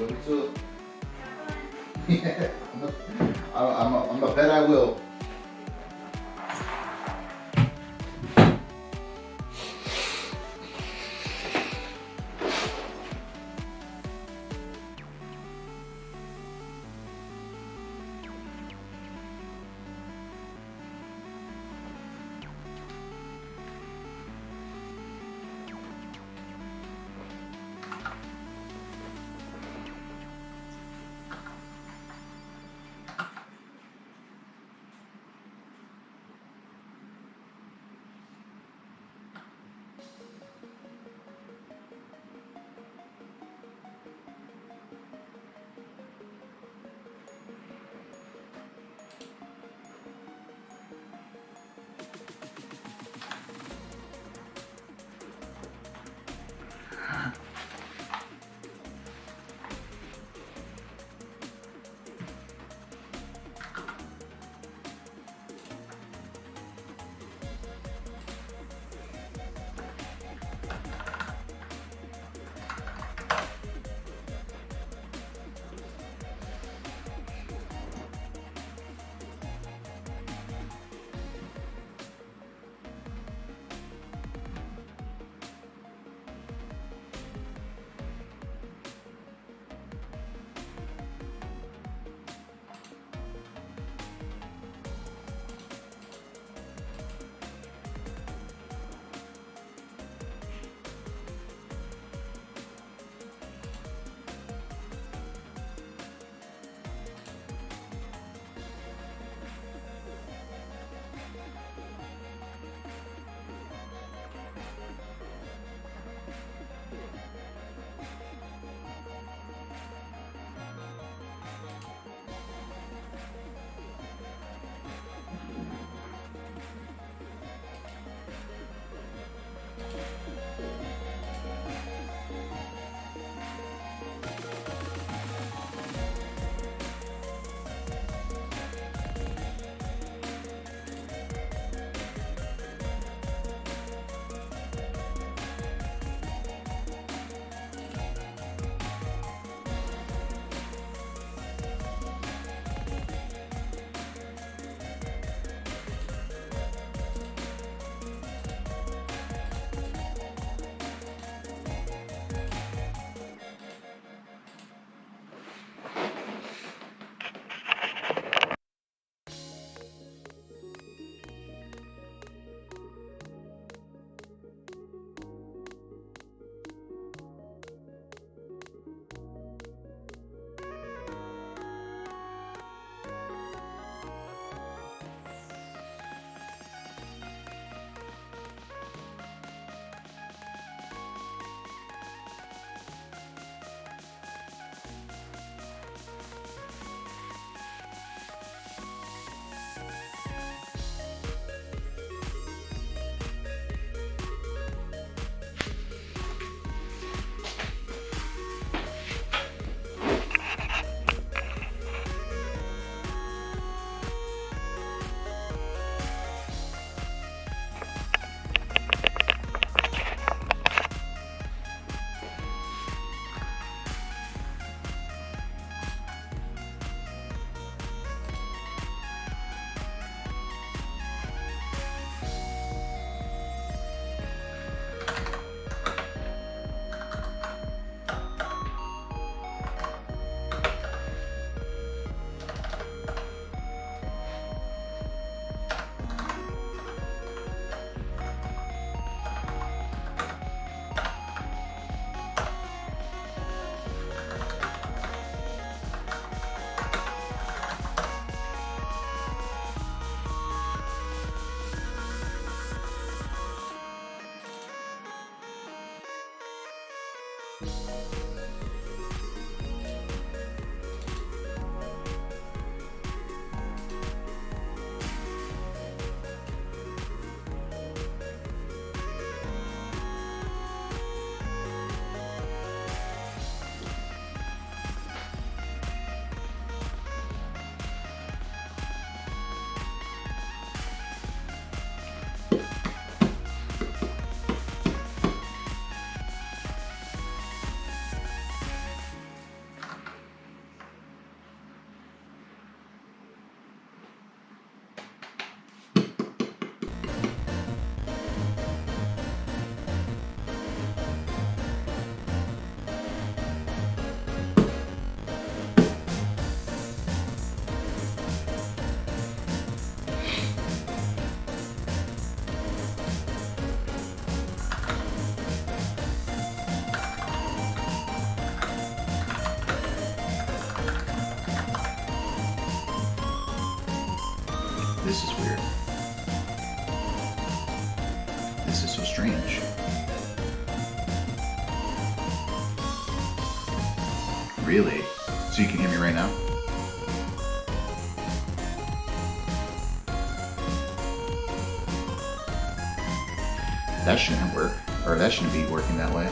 여기 있어. I'm a bet I will. This is weird. This is so strange. Really? So you can hear me right now? That shouldn't work, or that shouldn't be working that way.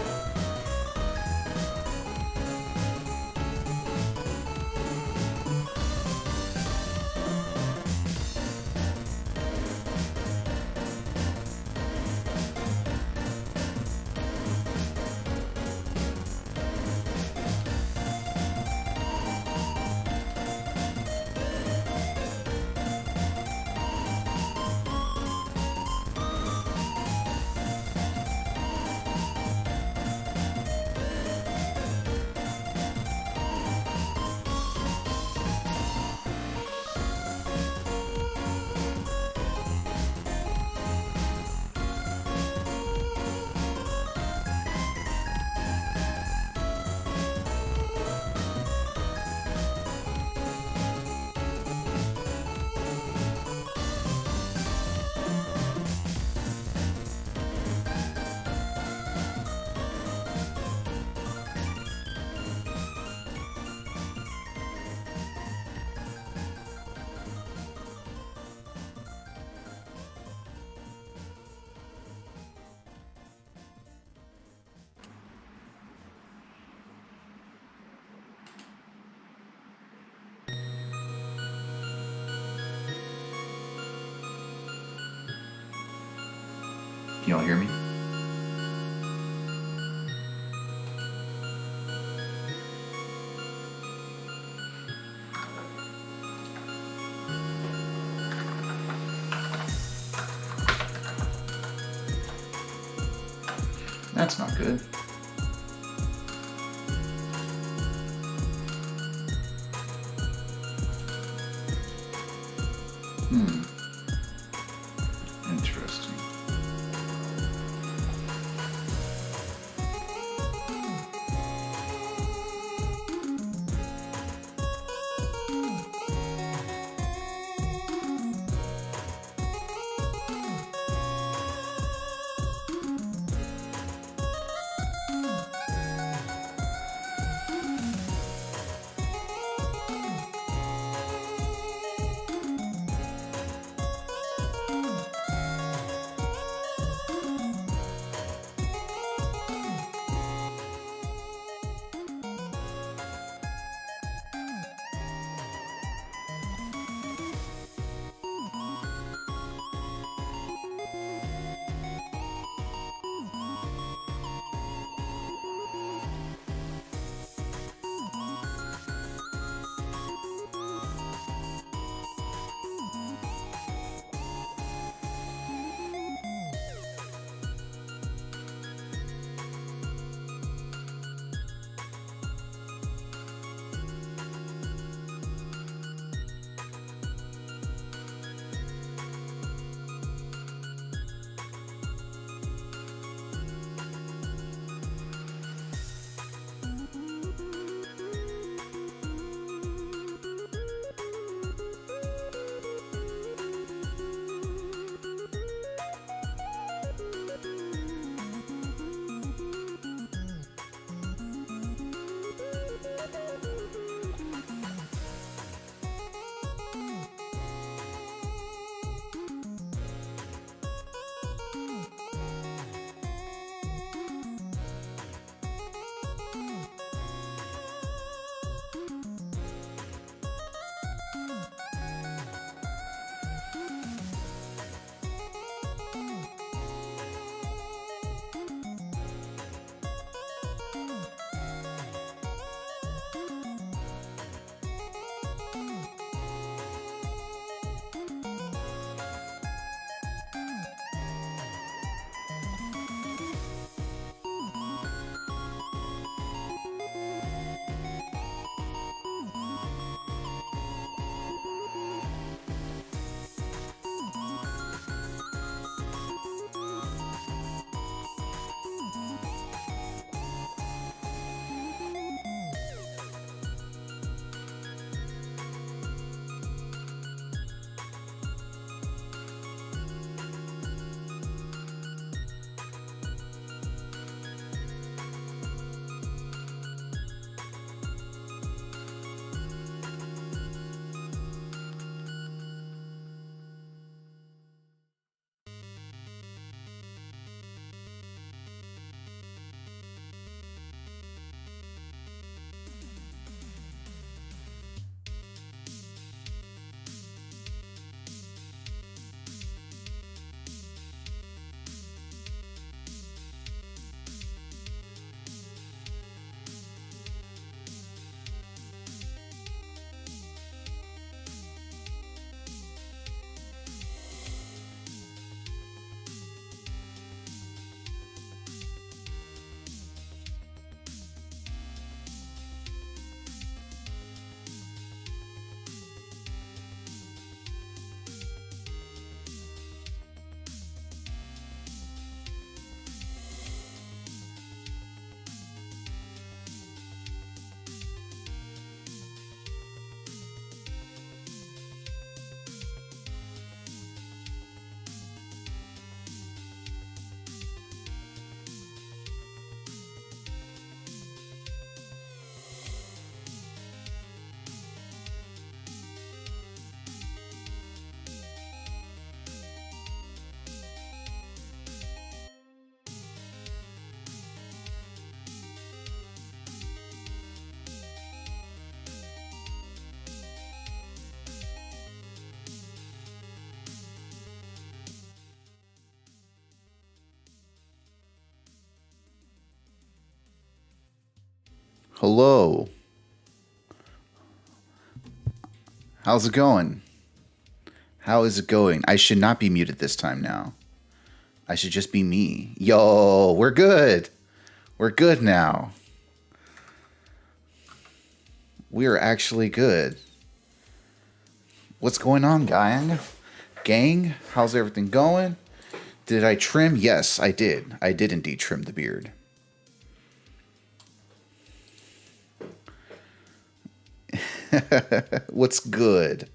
Can y'all hear me? That's not good. Interesting. Hello. How's it going? How is it going? I should not be muted this time now. I should just be me. Yo, we're good. We're good now. We are actually good. What's going on, gang? Gang, how's everything going? Did I trim? Yes, I did. I did indeed trim the beard. What's good?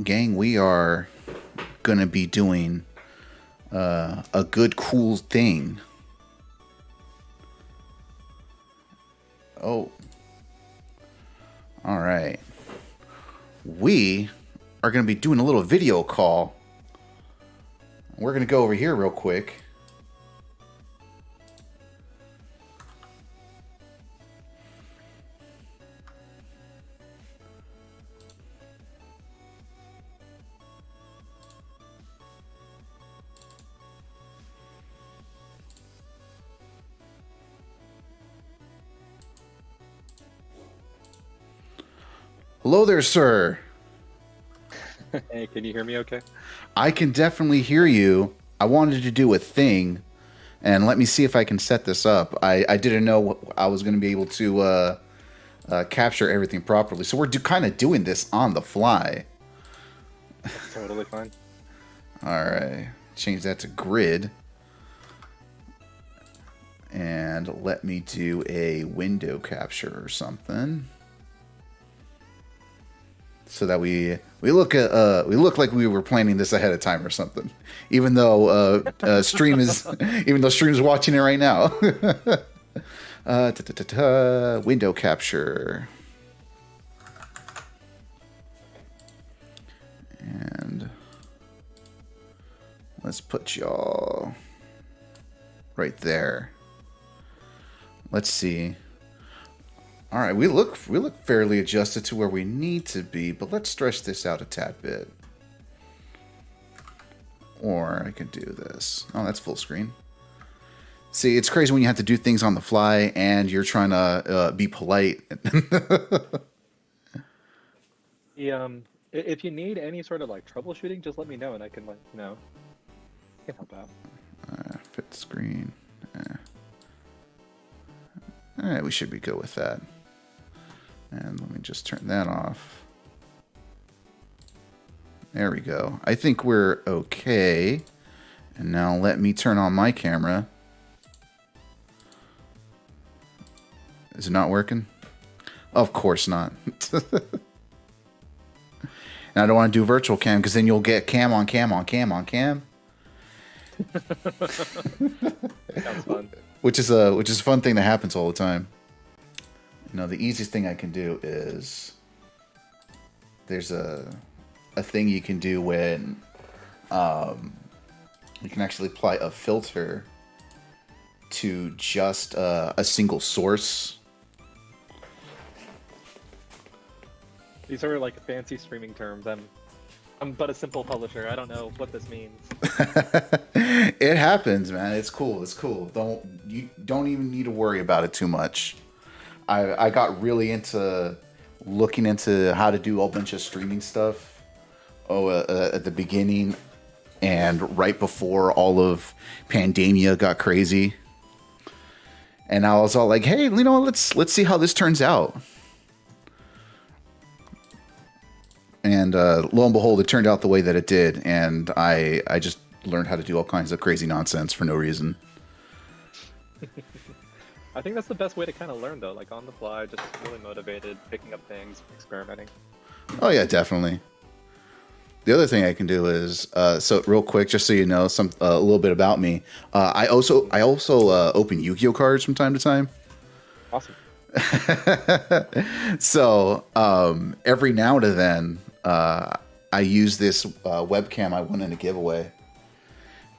Gang, we are gonna be doing a good, cool thing. Oh, all right. We are gonna be doing a little video call. We're gonna go over here real quick. Hello there, sir. Hey, can you hear me okay? I can definitely hear you. I wanted to do a thing, and let me see if I can set this up. I didn't know I was going to be able to capture everything properly, so we're kind of doing this on the fly. Totally fine. All right, change that to grid, and let me do a window capture or something. So that we look like we were planning this ahead of time or something, even though stream's watching it right now. Window capture, and let's put y'all right there. Let's see. All right, we look fairly adjusted to where we need to be, but let's stretch this out a tad bit. Or I could do this. Oh, that's full screen. See, it's crazy when you have to do things on the fly and you're trying to be polite. If you need any sort of like troubleshooting, just let me know and I can I can help out. Fit screen. All right, we should be good with that. And let me just turn that off. There we go. I think we're okay. And now let me turn on my camera. Is it not working? Of course not. And I don't want to do virtual cam because then you'll get cam on cam on cam on cam. Sounds fun. Which is a fun thing that happens all the time. You know, the easiest thing I can do is there's a thing you can do when you can actually apply a filter to just a single source. These are like fancy streaming terms. I'm but a simple publisher. I don't know what this means. It happens, man. It's cool. It's cool. You don't even need to worry about it too much. I got really into looking into how to do a bunch of streaming stuff. At the beginning, and right before all of pandemia got crazy, and I was all like, "Hey, you know, let's see how this turns out." And lo and behold, it turned out the way that it did, and I just learned how to do all kinds of crazy nonsense for no reason. I think that's the best way to kind of learn, though, like on the fly, just really motivated, picking up things, experimenting. Oh yeah, definitely. The other thing I can do is so real quick, just so you know, a little bit about me. I also open Yu-Gi-Oh cards from time to time. Awesome. So every now and then, I use this webcam I won in a giveaway,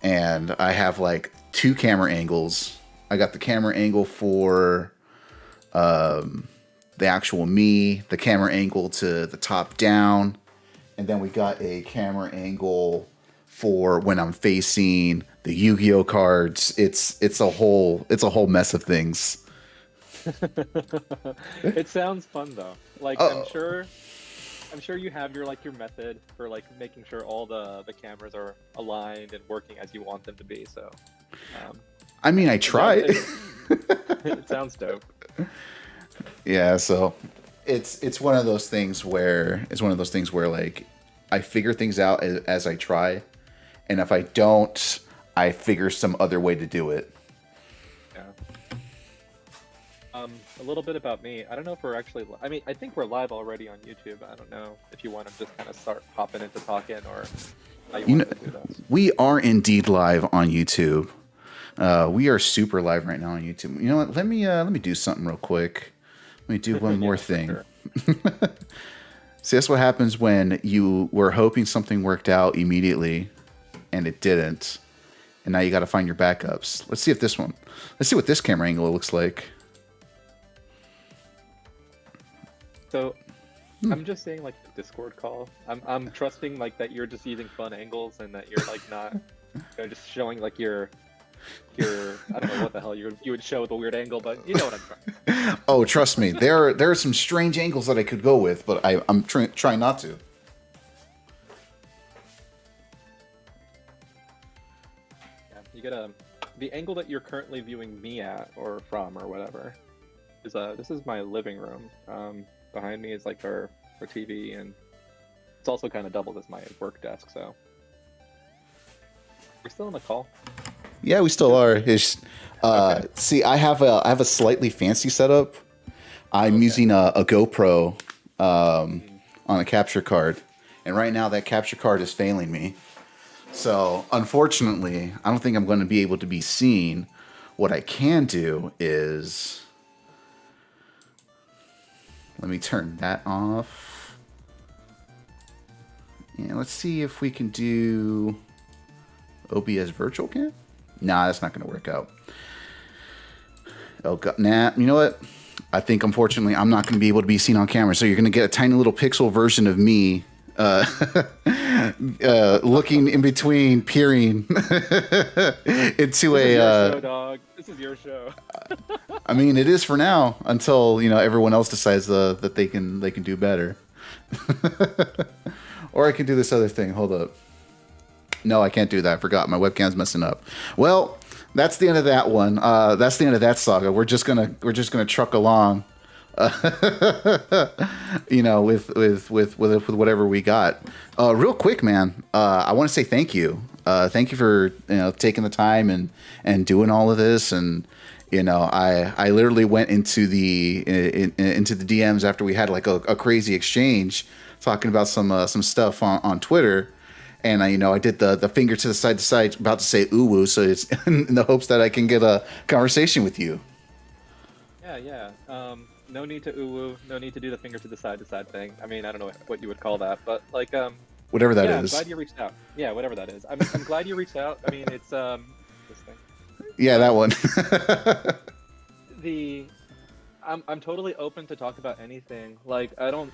and I have like two camera angles. I got the camera angle for the actual me, the camera angle to the top down, and then we got a camera angle for when I'm facing the Yu-Gi-Oh cards. It's a whole mess of things. It sounds fun though. Like I'm sure you have your method for like making sure all the cameras are aligned and working as you want them to be. So I mean, I try. It sounds dope. Yeah, so it's one of those things where like I figure things out as I try, and if I don't, I figure some other way to do it. Yeah. A little bit about me. I don't know if we're actually. I mean, I think we're live already on YouTube. I don't know if you want to just kind of start popping into talking or how you want to do this. We are indeed live on YouTube. We are super live right now on YouTube. You know what? Let me do something real quick. Let me do one more thing. Sure. See, that's what happens when you were hoping something worked out immediately, and it didn't. And now you got to find your backups. Let's see what this camera angle looks like. So, I'm just saying like the Discord call. I'm trusting like that you're just using fun angles and that you're like not just showing like your I don't know what the hell you would show with a weird angle, but you know what I'm trying. Oh, trust me, there are some strange angles that I could go with, but I'm trying not to. Yeah, you gotta the angle that you're currently viewing me at or from or whatever is this is my living room. Behind me is like our TV, and it's also kind of doubled as my work desk. So we're still on the call. Yeah, we still are. Okay. See, I have a slightly fancy setup. I'm using a GoPro on a capture card, and right now that capture card is failing me. So unfortunately, I don't think I'm going to be able to be seen. What I can do is, let me turn that off. And let's see if we can do OBS virtual cam. Nah, that's not going to work out. Oh god, nah. You know what? I think unfortunately I'm not going to be able to be seen on camera. So you're going to get a tiny little pixel version of me looking in between, peering into This is your show, dog. This is your show. I mean, it is for now until everyone else decides that they can do better. Or I can do this other thing. Hold up. No, I can't do that. I forgot. My webcam's messing up. Well, that's the end of that one. That's the end of that saga. We're just gonna truck along. With whatever we got. Real quick, man. I want to say thank you. Thank you for taking the time and doing all of this. And I literally went into the DMs after we had like a crazy exchange talking about some stuff on Twitter. And I did the finger to side, about to say ooh, so it's in the hopes that I can get a conversation with you. Yeah. No need to ooh, no need to do the finger to the side thing. I mean, I don't know what you would call that, but like whatever that is. I'm glad you reached out. Yeah, whatever that is. I'm glad you reached out. I mean, it's this thing. Yeah, that one. I'm totally open to talk about anything. Like I don't.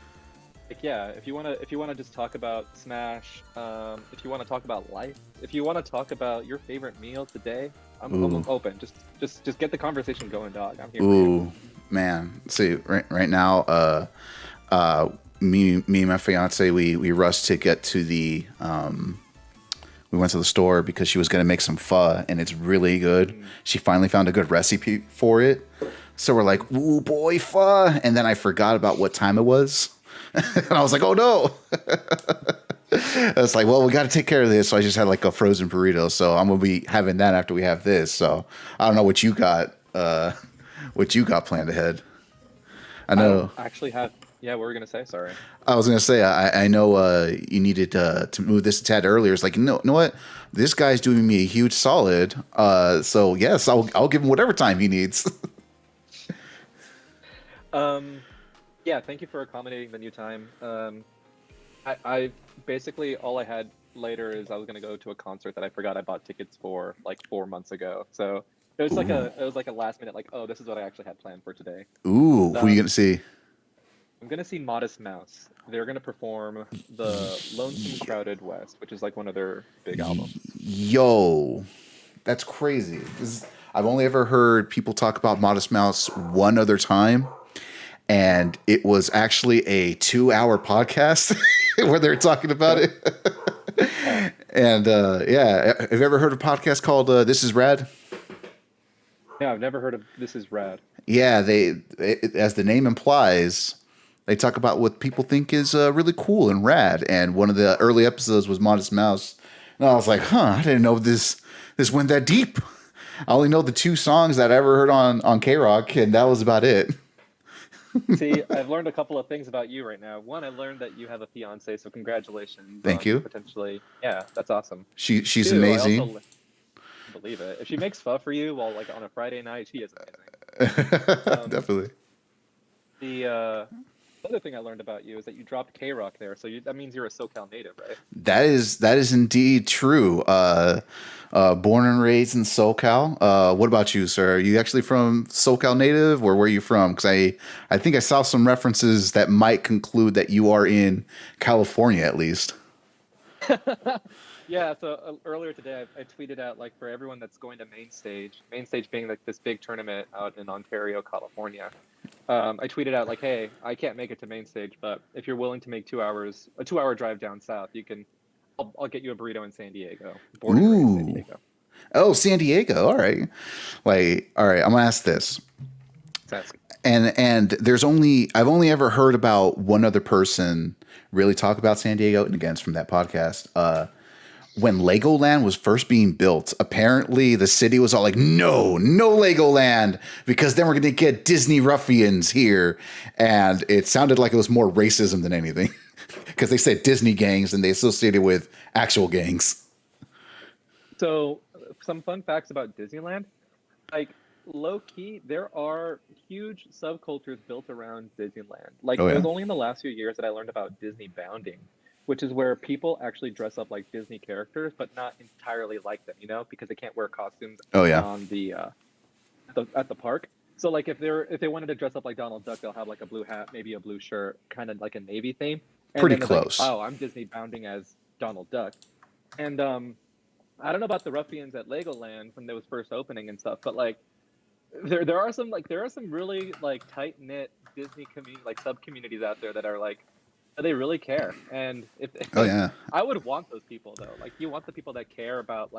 Like yeah, if you wanna just talk about Smash, if you wanna talk about life, if you wanna talk about your favorite meal today, I'm open. Just get the conversation going, dog. I'm here. Ooh, man. See, right now, me and my fiance, we rushed to get to the we went to the store because she was gonna make some pho, and it's really good. She finally found a good recipe for it, so we're like, ooh boy, pho, and then I forgot about what time it was. And I was like, oh no. I was like, well, we got to take care of this. So I just had like a frozen burrito. So I'm going to be having that after we have this. So I don't know what you got planned ahead. I know. I actually have. Yeah, what were we going to say? Sorry. I was going to say, I know you needed to move this a tad earlier. It's like, no, you know what? This guy's doing me a huge solid. So yes, I'll give him whatever time he needs. Um, yeah, thank you for accommodating the new time. I basically all I had later is I was gonna go to a concert that I forgot I bought tickets for like 4 months ago. So Ooh. it was like a last minute like, oh, this is what I actually had planned for today. Ooh, And who you gonna see? I'm gonna see Modest Mouse. They're gonna perform the Lonesome Crowded West, which is like one of their big albums. Yo, that's crazy. I've only ever heard people talk about Modest Mouse one other time, and it was actually a 2 hour podcast where they're talking about Yep. it. Yeah. And yeah, have you ever heard of a podcast called "This Is Rad"? Yeah, I've never heard of This Is Rad. Yeah, as the name implies, they talk about what people think is really cool and rad. And one of the early episodes was Modest Mouse, and I was like, "Huh, I didn't know this went that deep." I only know the 2 songs that I ever heard on K Rock, and that was about it. See, I've learned a couple of things about you right now. One, I learned that you have a fiance, so congratulations Thank on you. potentially, yeah, that's awesome. She's Two, I amazing. also believe it. If she makes pho for you while like on a Friday night, she is amazing. Um, Definitely. the other thing I learned about you is that you dropped K Rock there, so that means you're a SoCal native, right? That is indeed true. Born and raised in SoCal. What about you, sir? Are you actually from SoCal native, or where are you from? Because I think I saw some references that might conclude that you are in California at least. Yeah, so earlier today I tweeted out like for everyone that's going to main stage being like this big tournament out in Ontario, California. I tweeted out like, hey, I can't make it to main stage, but if you're willing to make 2 hours, a 2 hour drive down south, I'll get you a burrito in San Diego, born and raised San Ooh. Diego. Oh, San Diego. All right. Like, all right. I'm gonna ask this. That's And I've only ever heard about one other person really talk about San Diego, and again, it's from that podcast. When Legoland was first being built, apparently the city was all like, no, no Legoland, because then we're going to get Disney ruffians here. And it sounded like it was more racism than anything, because they said Disney gangs and they associated with actual gangs. so some fun facts about Disneyland. Like low key, there are huge subcultures built around Disneyland. Like Oh, it yeah. was only in the last few years that I learned about Disney bounding, which is where people actually dress up like Disney characters, but not entirely like them, because they can't wear costumes Oh, yeah. on at the park. So like if they wanted to dress up like Donald Duck, they'll have like a blue hat, maybe a blue shirt, kind of like a navy theme, and Pretty then they're like, close. oh, I'm Disney bounding as Donald Duck, and I don't know about the ruffians at Legoland when they was first opening and stuff, but like there are some really like tight knit Disney community like sub communities out there that are like they really care. And if Oh, yeah. I would want those people though, like you want the people that care about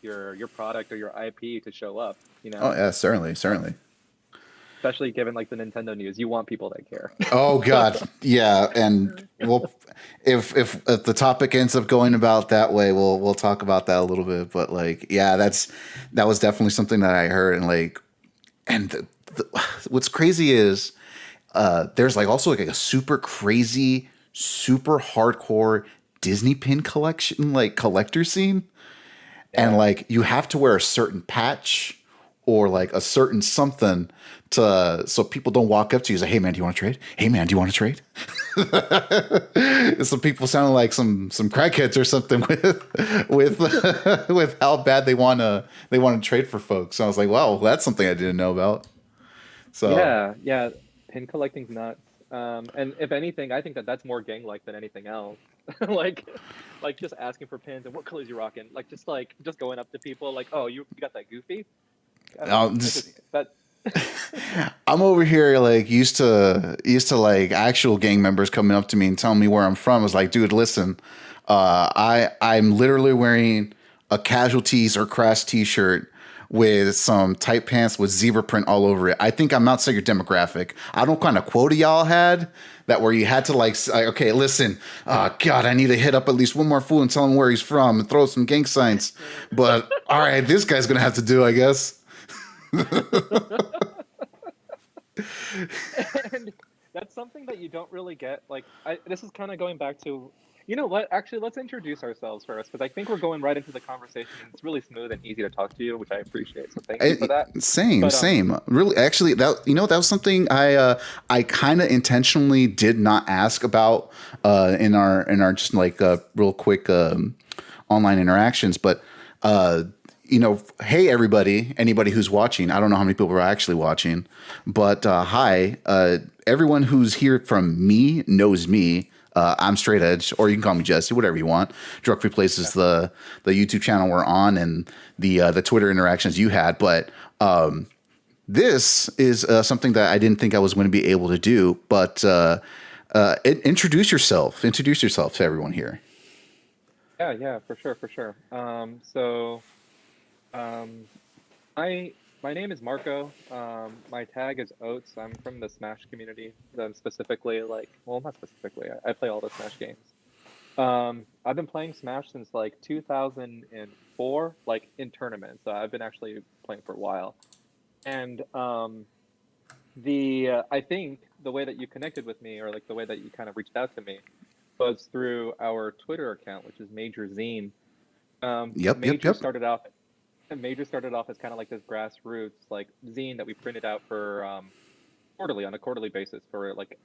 your product or your IP to show up, Oh, yeah. Certainly. Um, Certainly. especially given like the Nintendo news, you want people that care. Oh God, yeah, and we'll if the topic ends up going about that way, we'll talk about that a little bit. But like, yeah, that was definitely something that I heard, and like, and what's crazy is there's like also like a super crazy, super hardcore Disney pin collection, like collector scene, and Yeah. like you have to wear a certain patch or like a certain something to so people don't walk up to you and say, "Hey man, do you want to trade? Hey man, do you want to trade?" Some people sound like some crackheads or something with with how bad they want to trade for folks. So I was like, "Wow, that's something I didn't know about." So Yeah, yeah, pin collecting's nuts. And if anything, I think that that's more gang-like than anything else. Like, like just asking for pins and what colors you rocking. Just going up to people like, oh, you got that goofy? I don't know. It's just, just that. I'm over here like used to like actual gang members coming up to me and telling me where I'm from. I was like, dude, listen, I'm literally wearing a Casualties or Crash T-shirt with some tight pants with zebra print all over it. I think I'm outside your demographic. I don't kind of quota y'all had that where you had to like, okay, listen, God, I need to hit up at least one more fool and tell him where he's from and throw some gang signs. But all right, this guy's gonna have to do, I guess. And that's something that you don't really get. Like, this is kind of going back to You know what? Actually, let's introduce ourselves first because I think we're going right into the conversation. And it's really smooth and easy to talk to you, which I appreciate. So thank you for that. Same, But same. Really, actually, that that was something I kind of intentionally did not ask about in our just like real quick online interactions. But hey everybody, anybody who's watching. I don't know how many people are actually watching, but hi, everyone who's here from me knows me. I'm Straight Edge, or you can call me Jesse, whatever you want. Drug Free Place is the YouTube channel we're on, and the Twitter interactions you had. But this is something that I didn't think I was going to be able to do. But introduce yourself. Introduce yourself to everyone here. yeah, for sure, for sure. Um, my my name is Marco. My tag is Oats. I'm from the Smash community. I'm specifically like, well, not specifically. I play all the Smash games. I've been playing Smash since like 2004, like in tournaments. So I've been actually playing for a while. And the I think the way that you connected with me, or like the way that you kind of reached out to me, was through our Twitter account, which is Major Zine. Yep, yep, Major yep. started off Major started off as kind of like this grassroots like zine that we printed out for quarterly on a quarterly basis for like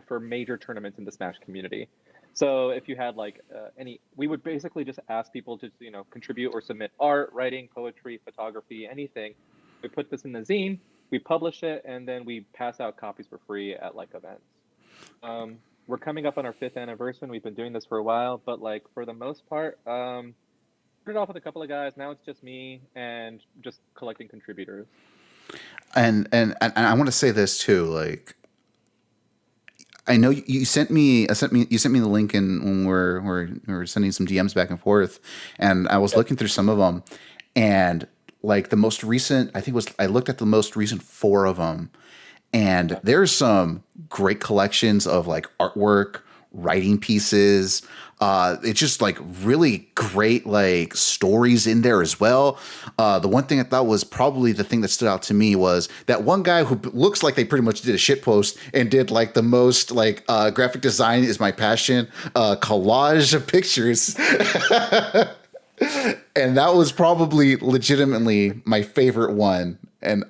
for major tournaments in the Smash community. So if you had like any, we would basically just ask people to contribute or submit art, writing, poetry, photography, anything. We put this in the zine, we publish it, and then we pass out copies for free at like events. We're coming up on our fifth anniversary, and we've been doing this for a while, but like for the most part, started off with a couple of guys. Now it's just me and just collecting contributors. And I want to say this too, like I know you sent me the link in when we were sending some DMs back and forth, and I was Yep. looking through some of them, and like the most recent, I think was I looked at the most recent four of them, and there's some great collections of like artwork, writing pieces. It's just like really great like stories in there as well. The one thing I thought was probably the thing that stood out to me was that one guy who looks like they pretty much did a shit post and did like the most like graphic design is my passion collage of pictures. And that was probably legitimately my favorite one. And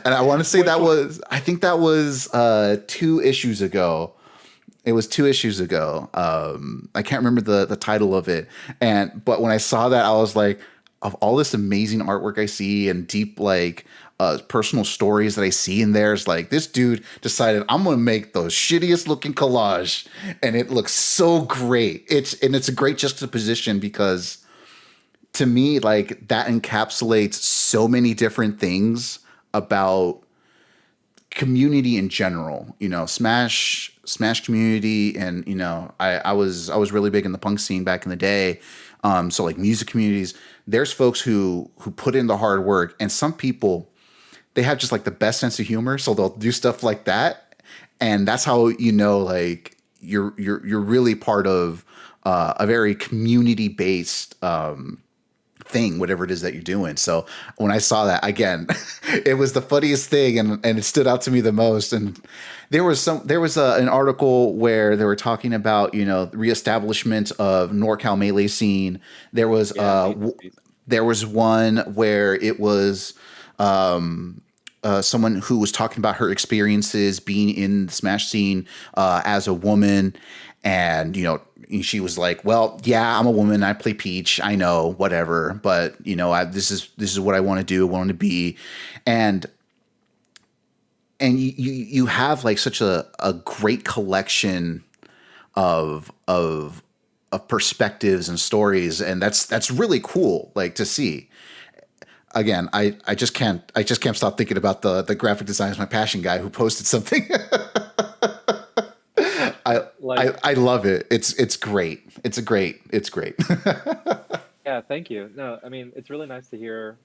and I want to say that was, I think that was 2 issues ago. It was 2 issues ago. I can't remember the title of it. But when I saw that, I was like, of all this amazing artwork I see and deep like personal stories that I see in there, it's like this dude decided I'm gonna make the shittiest looking collage, and it looks so great. It's a great juxtaposition because to me, like that encapsulates so many different things about community in general. Smash community, and I was really big in the punk scene back in the day. So like music communities, there's folks who put in the hard work, and some people they have just like the best sense of humor, so they'll do stuff like that, and that's how like you're really part of a very community based thing, whatever it is that you're doing. So when I saw that again, it was the funniest thing, and it stood out to me the most. And there was an article where they were talking about the reestablishment of NorCal melee scene. There was there was one where it was someone who was talking about her experiences being in the Smash scene as a woman. And, she was like, well, yeah, I'm a woman. I play Peach. I know, whatever. But, this is what I want to do. I want to be. And you have like such a great collection of perspectives and stories. And that's really cool, like to see. Again, I just can't stop thinking about the graphic design is my passion guy who posted something. I love it. It's great. It's great. Yeah, thank you. No, I mean it's really nice to hear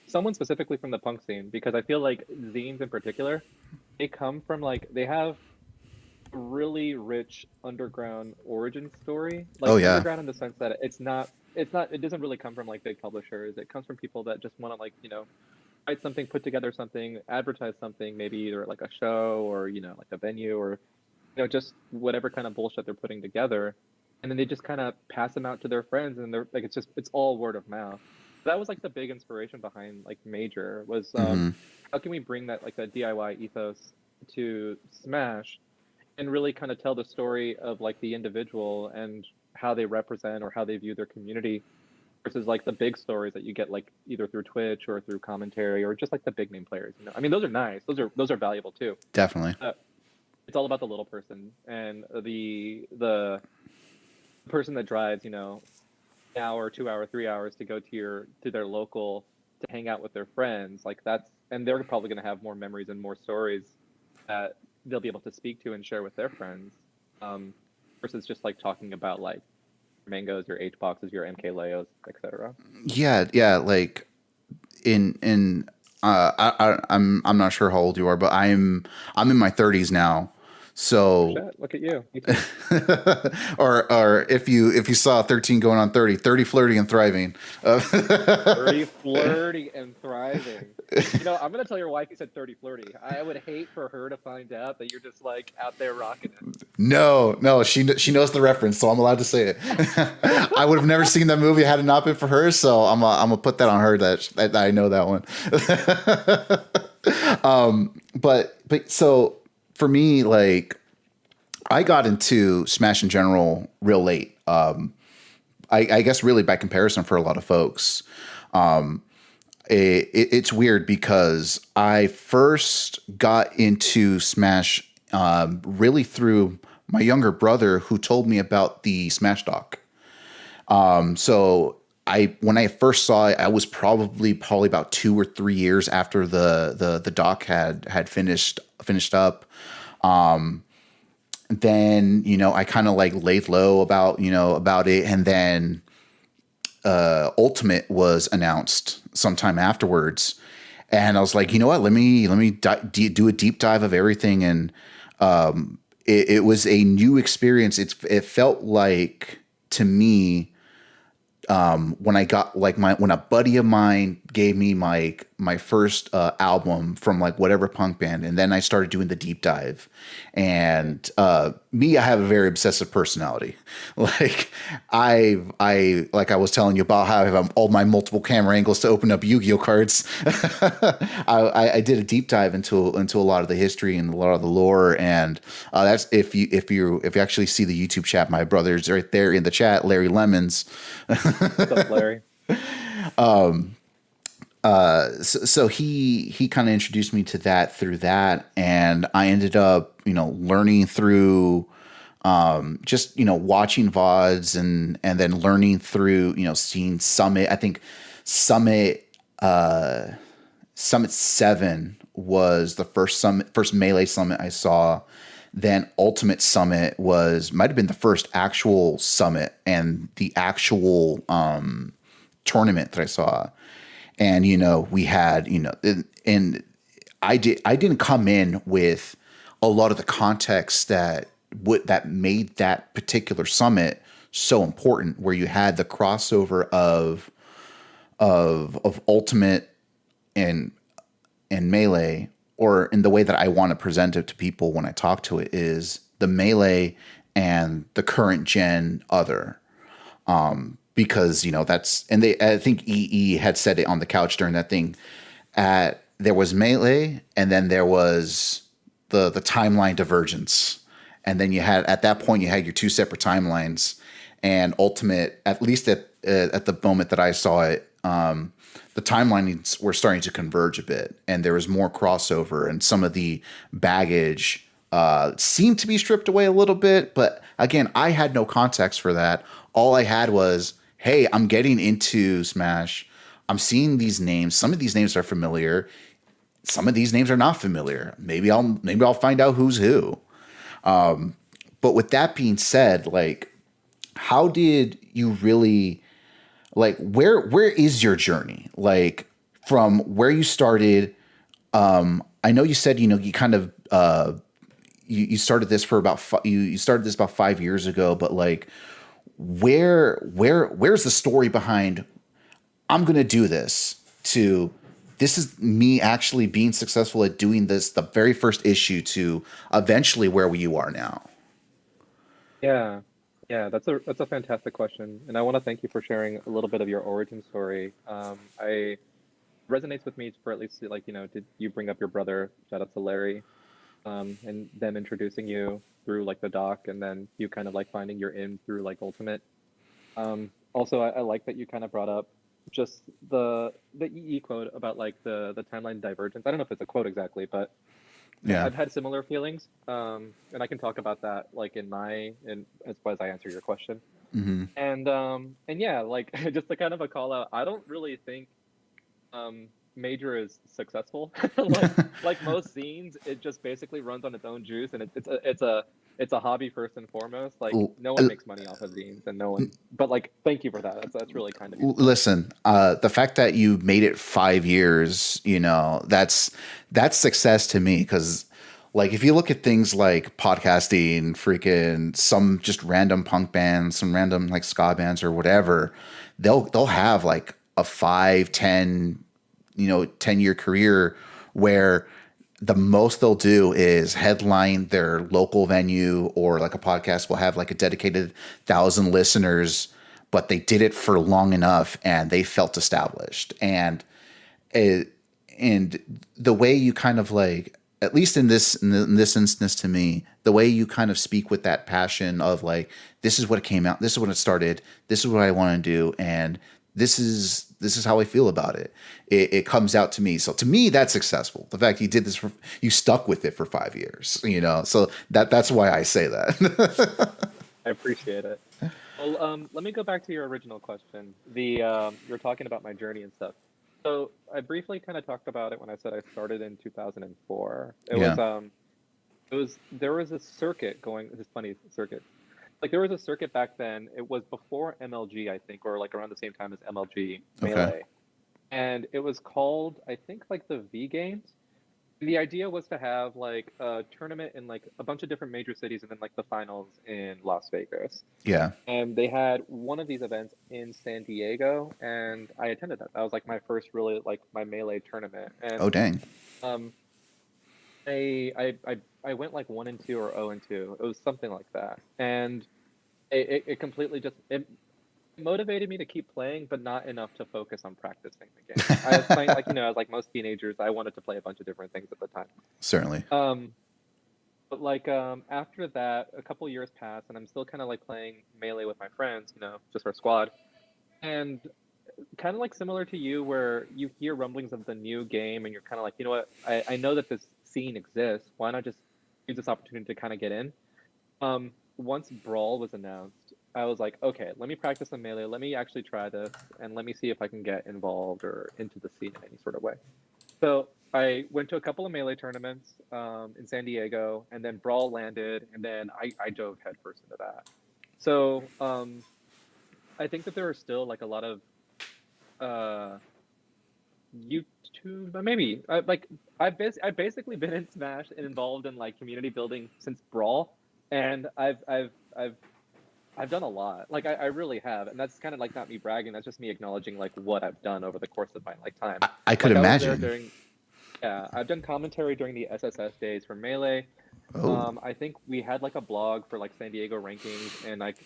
someone specifically from the punk scene, because I feel like zines in particular, they come from like they have a really rich underground origin story. Oh Like yeah. underground in the sense that it doesn't really come from like big publishers. It comes from people that just want to like, write something, put together something, advertise something, maybe either like a show or like a venue or just whatever kind of bullshit they're putting together, and then they just kind of pass them out to their friends, and they're like, it's all word of mouth. That was like the big inspiration behind like Major was Hmm. how can we bring that like that DIY ethos to Smash and really kind of tell the story of like the individual and how they represent or how they view their community versus like the big stories that you get like either through Twitch or through commentary or just like the big name players. I mean, those are nice. Those are valuable too. Definitely. It's all about the little person and the person that drives, an hour, 2 hour, 3 hours to go to their local to hang out with their friends. Like and they're probably going to have more memories and more stories that they'll be able to speak to and share with their friends, versus just like talking about like mangoes, your H boxes, your MK Leos, etc. Yeah, yeah. Like in I'm not sure how old you are, but I'm in my 30s now. Oh So shit! Look at you. Me too. or if you saw 13 going on 30, 30 flirty and thriving. 30 flirty and thriving. I'm gonna tell your wife you said 30 flirty. I would hate for her to find out that you're just like out there rocking it. No, she knows the reference, so I'm allowed to say it. I would have never seen that movie had it not been for her, so I'm gonna put that on her that I know that one. But so for me, like I got into Smash in general real late. I guess really by comparison for a lot of folks. It's weird because I first got into Smash really through my younger brother who told me about the Smash doc. So when I first saw it, I was probably about 2 or 3 years after the doc had finished up. Then I kind of like laid low about it, and then Ultimate was announced sometime afterwards, and I was like, you know what? Let me do a deep dive of everything, and it was a new experience. It felt like to me when I got like when a buddy of mine gave me my first album from like whatever punk band, and then I started doing the deep dive. And me, I have a very obsessive personality. Like I like I was telling you about how I have all my multiple camera angles to open up Yu-Gi-Oh cards. I did a deep dive into a lot of the history and a lot of the lore, and that's if you actually see the YouTube chat, my brother's right there in the chat, Larry Lemons. What's up, Larry? So he kind of introduced me to that through that, and I ended up learning through just watching VODs and then learning through seeing Summit. I think Summit 7 was the first Melee Summit I saw. Then Ultimate Summit might have been the first actual summit and the actual tournament that I saw. And we had and I didn't come in with a lot of the context that made that particular summit so important, where you had the crossover of Ultimate and Melee, or in the way that I want to present it to people when I talk to it, is the Melee and the current gen other. Because that's, and I think EE had said it on the couch during that thing. There was Melee, and then there was the timeline divergence, and then at that point you had your two separate timelines. And Ultimate, at least at the moment that I saw it, the timelines were starting to converge a bit, and there was more crossover, and some of the baggage seemed to be stripped away a little bit. But again, I had no context for that. All I had was, hey, I'm getting into Smash. I'm seeing these names. Some of these names are familiar. Some of these names are not familiar. Maybe I'll find out who's who. But with that being said, like, how did you really, like, where is your journey? Like, from where you started. I know you said you kind of you started this for about you started this about 5 years ago, but like, where's the story behind I'm going to do this to this is me actually being successful at doing this, the very first issue to eventually where you are now? Yeah, yeah, that's a fantastic question, and I want to thank you for sharing a little bit of your origin story. I resonates with me for at least like did you bring up your brother? Shout out to Larry, and them introducing you through like the doc, and then you kind of like finding your in through like Ultimate. Also, I like that you kind of brought up just the EE quote about like the timeline divergence. I don't know if it's a quote exactly, but Yeah. I've had similar feelings, and I can talk about that like in as far as I answer your question. Hmm. And yeah, like just a kind of a call out. I don't really think Major is successful. Like most zines, it just basically runs on its own juice, and it's a hobby first and foremost. Like L- no one makes money off of zines, and no one. But like, thank you for that. That's really kind of you to say. Listen, the fact that you made it 5 years, that's success to me. Because, like, if you look at things like podcasting, freaking some just random punk bands, some random like ska bands or whatever, they'll have like a 10-year career where the most they'll do is headline their local venue, or like a podcast will have like a dedicated 1,000 listeners, but they did it for long enough and they felt established. It, and the way you kind of like, at least in this instance to me, the way you kind of speak with that passion of like, this is what it came out, this is when it started, this is what I want to do, and this is how I feel about it. It comes out to me. So to me, that's successful. The fact you did this you stuck with it for 5 years, So that's why I say that. I appreciate it. Well, let me go back to your original question. You're talking about my journey and stuff. So I briefly kind of talked about it when I said I started in 2004. Yeah. There was a circuit going. This is funny circuit. Like there was a circuit back then. It was before MLG, I think, or like around the same time as MLG Okay. Melee, and it was called, I think, like the V Games. The idea was to have like a tournament in like a bunch of different major cities, and then like the finals in Las Vegas. Yeah. And they had one of these events in San Diego, and I attended that. That was like my first really like my Melee tournament, and Oh dang. um, I went like 1-2 or 0-2. It was something like that, and it completely just it motivated me to keep playing, but not enough to focus on practicing the game. I was playing like as like most teenagers, I wanted to play a bunch of different things at the time. Certainly. But like after that, a couple years passed, and I'm still kind of like playing Melee with my friends, just our squad, and kind of like similar to you, where you hear rumblings of the new game, and you're kind of like, you know what, I know that this scene exists. Why not just use this opportunity to kind of get in? Once Brawl was announced, I was like, okay, let me practice some Melee. Let me actually try this, and let me see if I can get involved or into the scene in any sort of way. So I went to a couple of Melee tournaments in San Diego, and then Brawl landed, and then I dove headfirst into that. So I think that there are still like a lot of YouTube, maybe I've basically been in Smash and involved in like community building since Brawl, and I've done a lot. Like I really have, and that's kind of like not me bragging. That's just me acknowledging like what I've done over the course of my like time. I could Like I was there imagine. during, yeah, I've done commentary during the SSS days for Melee. Oh. I think we had like a blog for like San Diego rankings, and like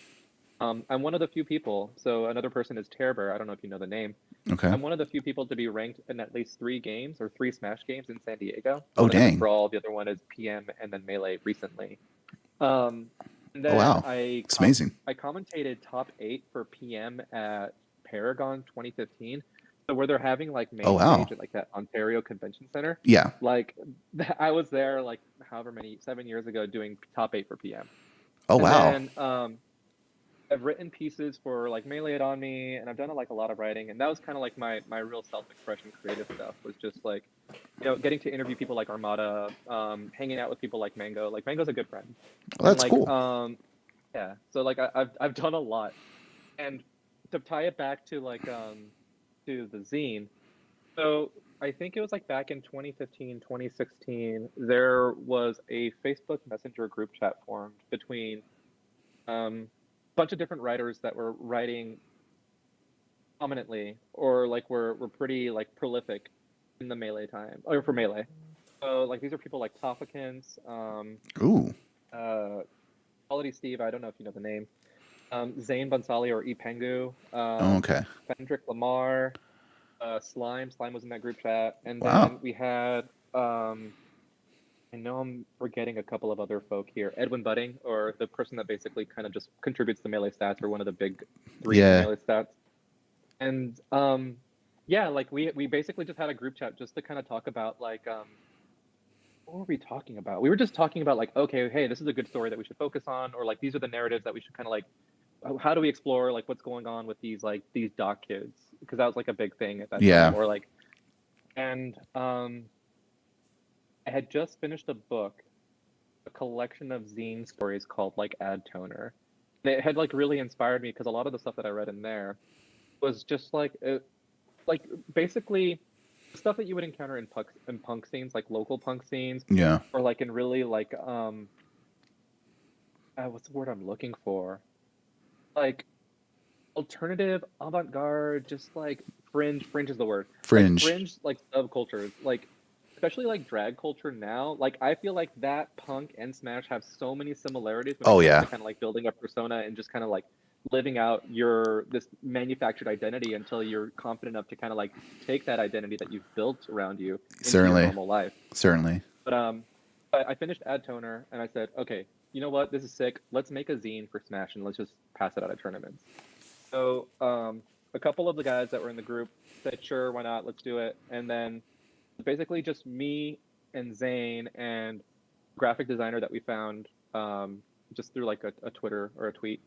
I'm one of the few people. So another person is Terber. I don't know if you know the name. Okay. I'm one of the few people to be ranked in at least 3 games or 3 Smash games in San Diego. Oh One of them is dang. Brawl, the other one is PM, and then Melee recently. Um, and Oh then wow. It's amazing. I commentated top 8 for PM at Paragon 2015. So where they're having like Oh main wow. stage at like that Ontario Convention Center. Yeah. Like I was there like however many 7 years ago doing top 8 for PM. Oh And wow. then I've written pieces for like Melee It On Me, and I've done like a lot of writing, and that was kind of like my real self-expression creative stuff, was just like getting to interview people like Armada, hanging out with people like Mango. Like Mango's a good friend. Well, And that's like cool. yeah, so like I've done a lot. And to tie it back to like to the zine, so I think it was like back in 2015, 2016, there was a Facebook Messenger group chat formed between bunch of different writers that were writing prominently, or like were pretty like prolific in the Melee time, or for Melee. So like these are people like Topicans, Ooh. Quality Steve. I don't know if you know the name. Zane Bansali or Ipengu, Oh, okay. Fendrick Lamar, Slime. Slime was in that group chat, and Wow. then we had I know I'm forgetting a couple of other folk here. Edwin Budding, or the person that basically kind of just contributes to Melee stats, or one of the big three for Yeah. Melee stats. And yeah, like we basically just had a group chat just to kind of talk about like what were we talking about? We were just talking about like, okay, hey, this is a good story that we should focus on, or like these are the narratives that we should kind of like, how do we explore like what's going on with these like these doc kids, because that was like a big thing at that Yeah. time, or like, and I had just finished a book, a collection of zine stories called like Ad Toner. And it had like really inspired me because a lot of the stuff that I read in there was just like basically stuff that you would encounter in punk scenes, like local punk scenes, Yeah. or like in really like what's the word I'm looking for? Like alternative, avant-garde, just like fringe. Fringe is the word. Like Fringe. fringe, like subcultures, like especially like drag culture now. Like I feel like that punk and Smash have so many similarities when it Oh comes yeah. to kind of like building a persona and just kind of like living out your this manufactured identity until you're confident enough to kind of like take that identity that you've built around you into your Certainly. normal life. Certainly. But I finished Ad Toner and I said, okay, you know what? This is sick. Let's make a zine for Smash and let's just pass it out at tournaments. So a couple of the guys that were in the group said, sure, why not? Let's do it. And then basically just me and Zane and graphic designer that we found just through like a Twitter or a tweet,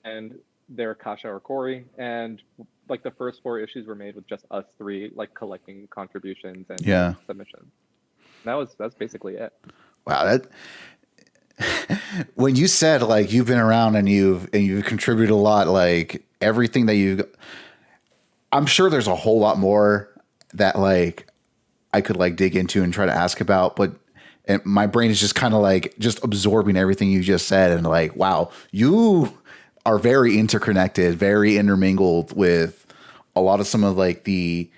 and they're Kasha or Corey, and like the first 4 issues were made with just us 3 like collecting contributions and Yeah. submissions. That's basically it. Wow. That when you said like you've been around and you've contributed a lot, like everything that I'm sure there's a whole lot more that like I could like dig into and try to ask about, but my brain is just kind of like just absorbing everything you just said, and like, wow, you are very interconnected, very intermingled with a lot of some of like the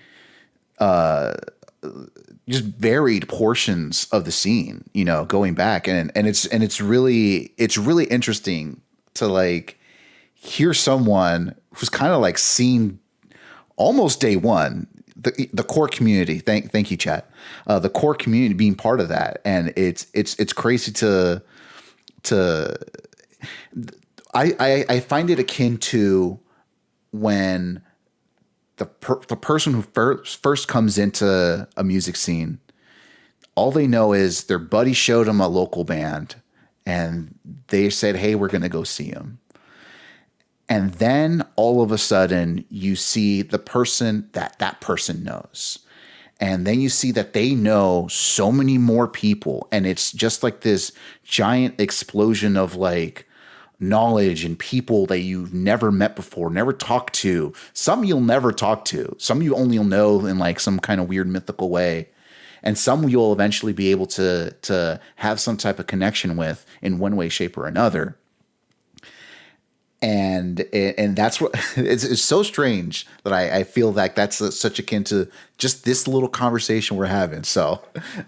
just varied portions of the scene, you know, going back, and it's really interesting to like hear someone who's kind of like seen almost day one the core community. Thank you, chat. The core community being part of that, and it's crazy to I find it akin to when the person who first comes into a music scene, all they know is their buddy showed them a local band and they said, hey, we're going to go see them. And then all of a sudden you see the person that person knows. And then you see that they know so many more people. And it's just like this giant explosion of like knowledge and people that you've never met before, never talked to. Some you'll never talk to. Some you only know in like some kind of weird mythical way. And some you'll eventually be able to have some type of connection with in one way, shape, or another. And that's what it's so strange that I feel like that's such akin to just this little conversation we're having. So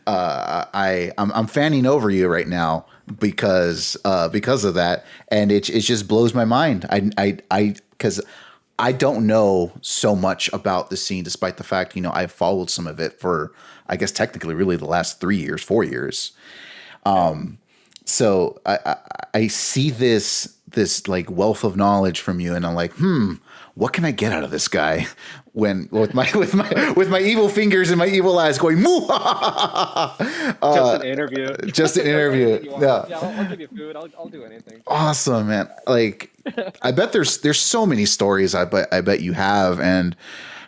I'm fanning over you right now because of that, and it just blows my mind. Because I don't know so much about the scene, despite the fact I've followed some of it for I guess technically really the last 4 years. So I see this like wealth of knowledge from you, and I'm like, what can I get out of this guy? When with my evil fingers and my evil eyes going, just an interview. Just an interview. Yeah, I'll give you food. I'll do anything. Awesome, man. Like, I bet there's so many stories. I bet you have, and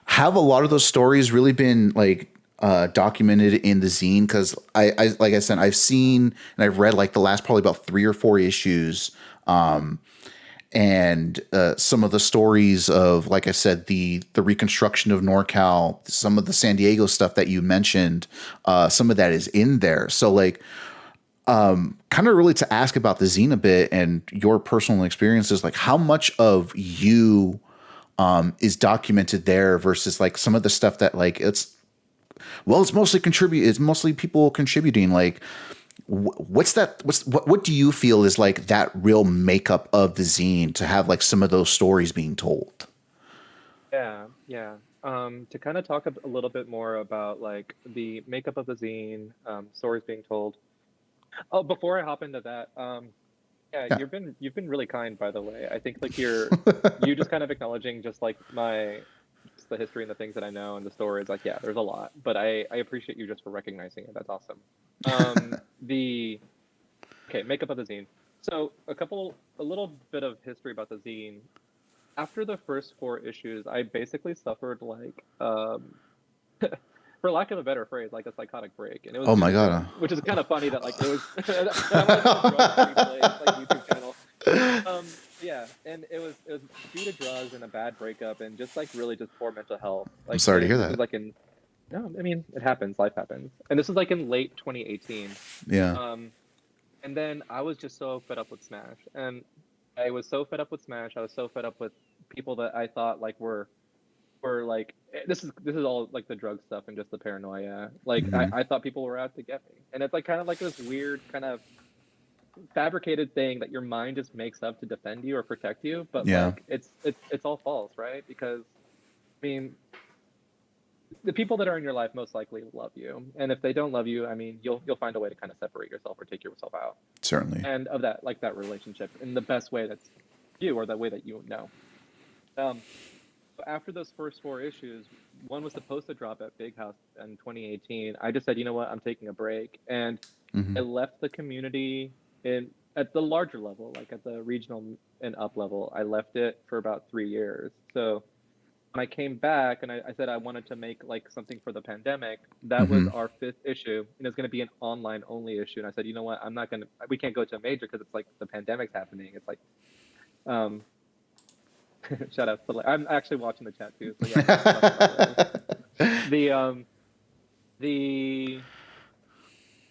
have a lot of those stories really been like documented in the zine? Because I like I said, I've seen and I've read like the last probably about 3 or 4 issues. And some of the stories of, like I said, the reconstruction of NorCal, some of the San Diego stuff that you mentioned, some of that is in there. So like, kind of really to ask about the zine a bit and your personal experiences, like how much of you is documented there versus like some of the stuff that like it's Well, it's mostly contribute. It's mostly people contributing. Like, what's that? What do you feel is like that real makeup of the zine to have like some of those stories being told? Yeah, yeah. To kind of talk a little bit more about like the makeup of the zine, stories being told. Oh, before I hop into that, yeah, Yeah. you've been really kind, by the way. I think like you just kind of acknowledging just like just the history and the things that I know and the stories. Like, yeah, there's a lot, but I appreciate you just for recognizing it. That's awesome. The Okay, makeup of the zine. So a little bit of history about the zine. After the first four issues, I basically suffered like for lack of a better phrase, like a psychotic break, and it was Oh due my to god. drugs, which is kind of funny that like it was that I'm watching a drug-free play like YouTube channel. Yeah, and it was due to drugs and a bad breakup and just like really just poor mental health. I'm Like, sorry to hear and this was that. like in no, I mean it happens, life happens, and this was like in late 2018. Yeah. Um, and then I was just so fed up with Smash, and I was so fed up with Smash. I was so fed up with people that I thought like were like this is all like the drug stuff and just the paranoia. Like Hmm. I thought people were out to get me, and it's like kind of like this weird kind of fabricated thing that your mind just makes up to defend you or protect you, but Yeah. like it's all false, right? Because I mean, the people that are in your life most likely love you, and if they don't love you, I mean, you'll find a way to kind of separate yourself or take yourself out, Certainly. and of that like that relationship in the best way that's you or the way that you know. Um, but after those first four issues, one was supposed to drop at Big House in 2018. I just said, you know what, I'm taking a break, and Hmm. I left the community in at the larger level, like at the regional and up level. I left it for about 3 years. So when I came back and I said I wanted to make like something for the pandemic, that was Hmm. our fifth issue, and it's going to be an online only issue. And I said, you know what, we can't go to a major because it's like the pandemic's happening. It's like, um, shout out to, I'm actually watching the chat too. So yeah, let's talk about Larry. The, the,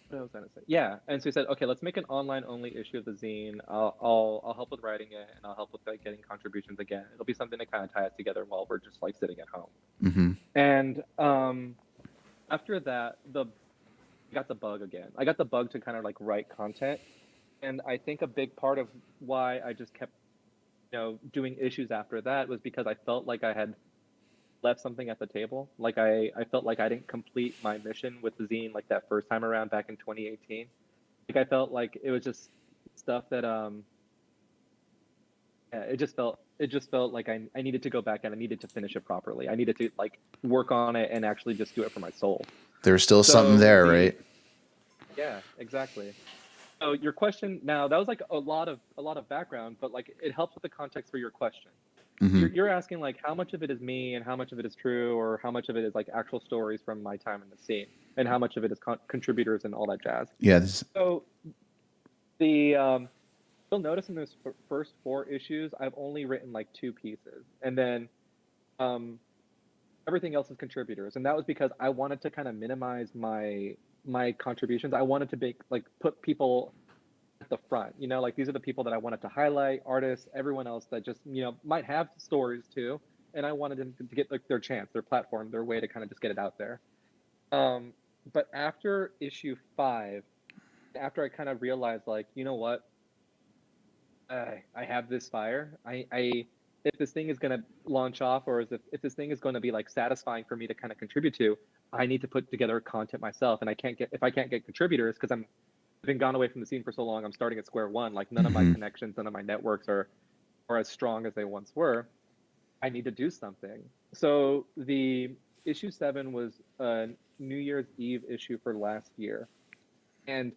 what was I gonna say? Yeah, and so he said, okay, let's make an online only issue of the zine. I'll help with writing it, and I'll help with like getting contributions again. It'll be something to kind of tie us together while we're just like sitting at home. Hmm. And after that, the I got the bug again. I got the bug to kind of like write content, and I think a big part of why I just kept doing issues after that was because I felt like I had left something at the table. Like I felt like I didn't complete my mission with the zine like that first time around back in 2018. Like I felt like it was just stuff that yeah, it just felt like I needed to go back and I needed to finish it properly. I needed to like work on it and actually just do it for my soul. There's still something So there, the right? yeah, exactly. So your question now, that was like a lot of background, but like it helps with the context for your question. Hmm. You're asking like how much of it is me and how much of it is true, or how much of it is like actual stories from my time in the scene, and how much of it is contributors and all that jazz. Yeah. This, So the you'll notice in those first four issues, I've only written like two pieces, and then um, everything else is contributors, and that was because I wanted to kind of minimize my contributions. I wanted to put people at the front. Like these are the people that I wanted to highlight, artists, everyone else that just might have stories too, and I wanted them to get like their chance, their platform, their way to kind of just get it out there. Um, but after issue 5, after I kind of realized like, you know what, I have this fire. I if this thing is gonna launch off, or if this thing is going to be like satisfying for me to kind of contribute to, I need to put together content myself, and I can't get contributors because I've been gone away from the scene for so long. I'm starting at square one. Like none of my hmm. connections, none of my networks are as strong as they once were. I need to do something. So the issue 7 was a New Year's Eve issue for last year, and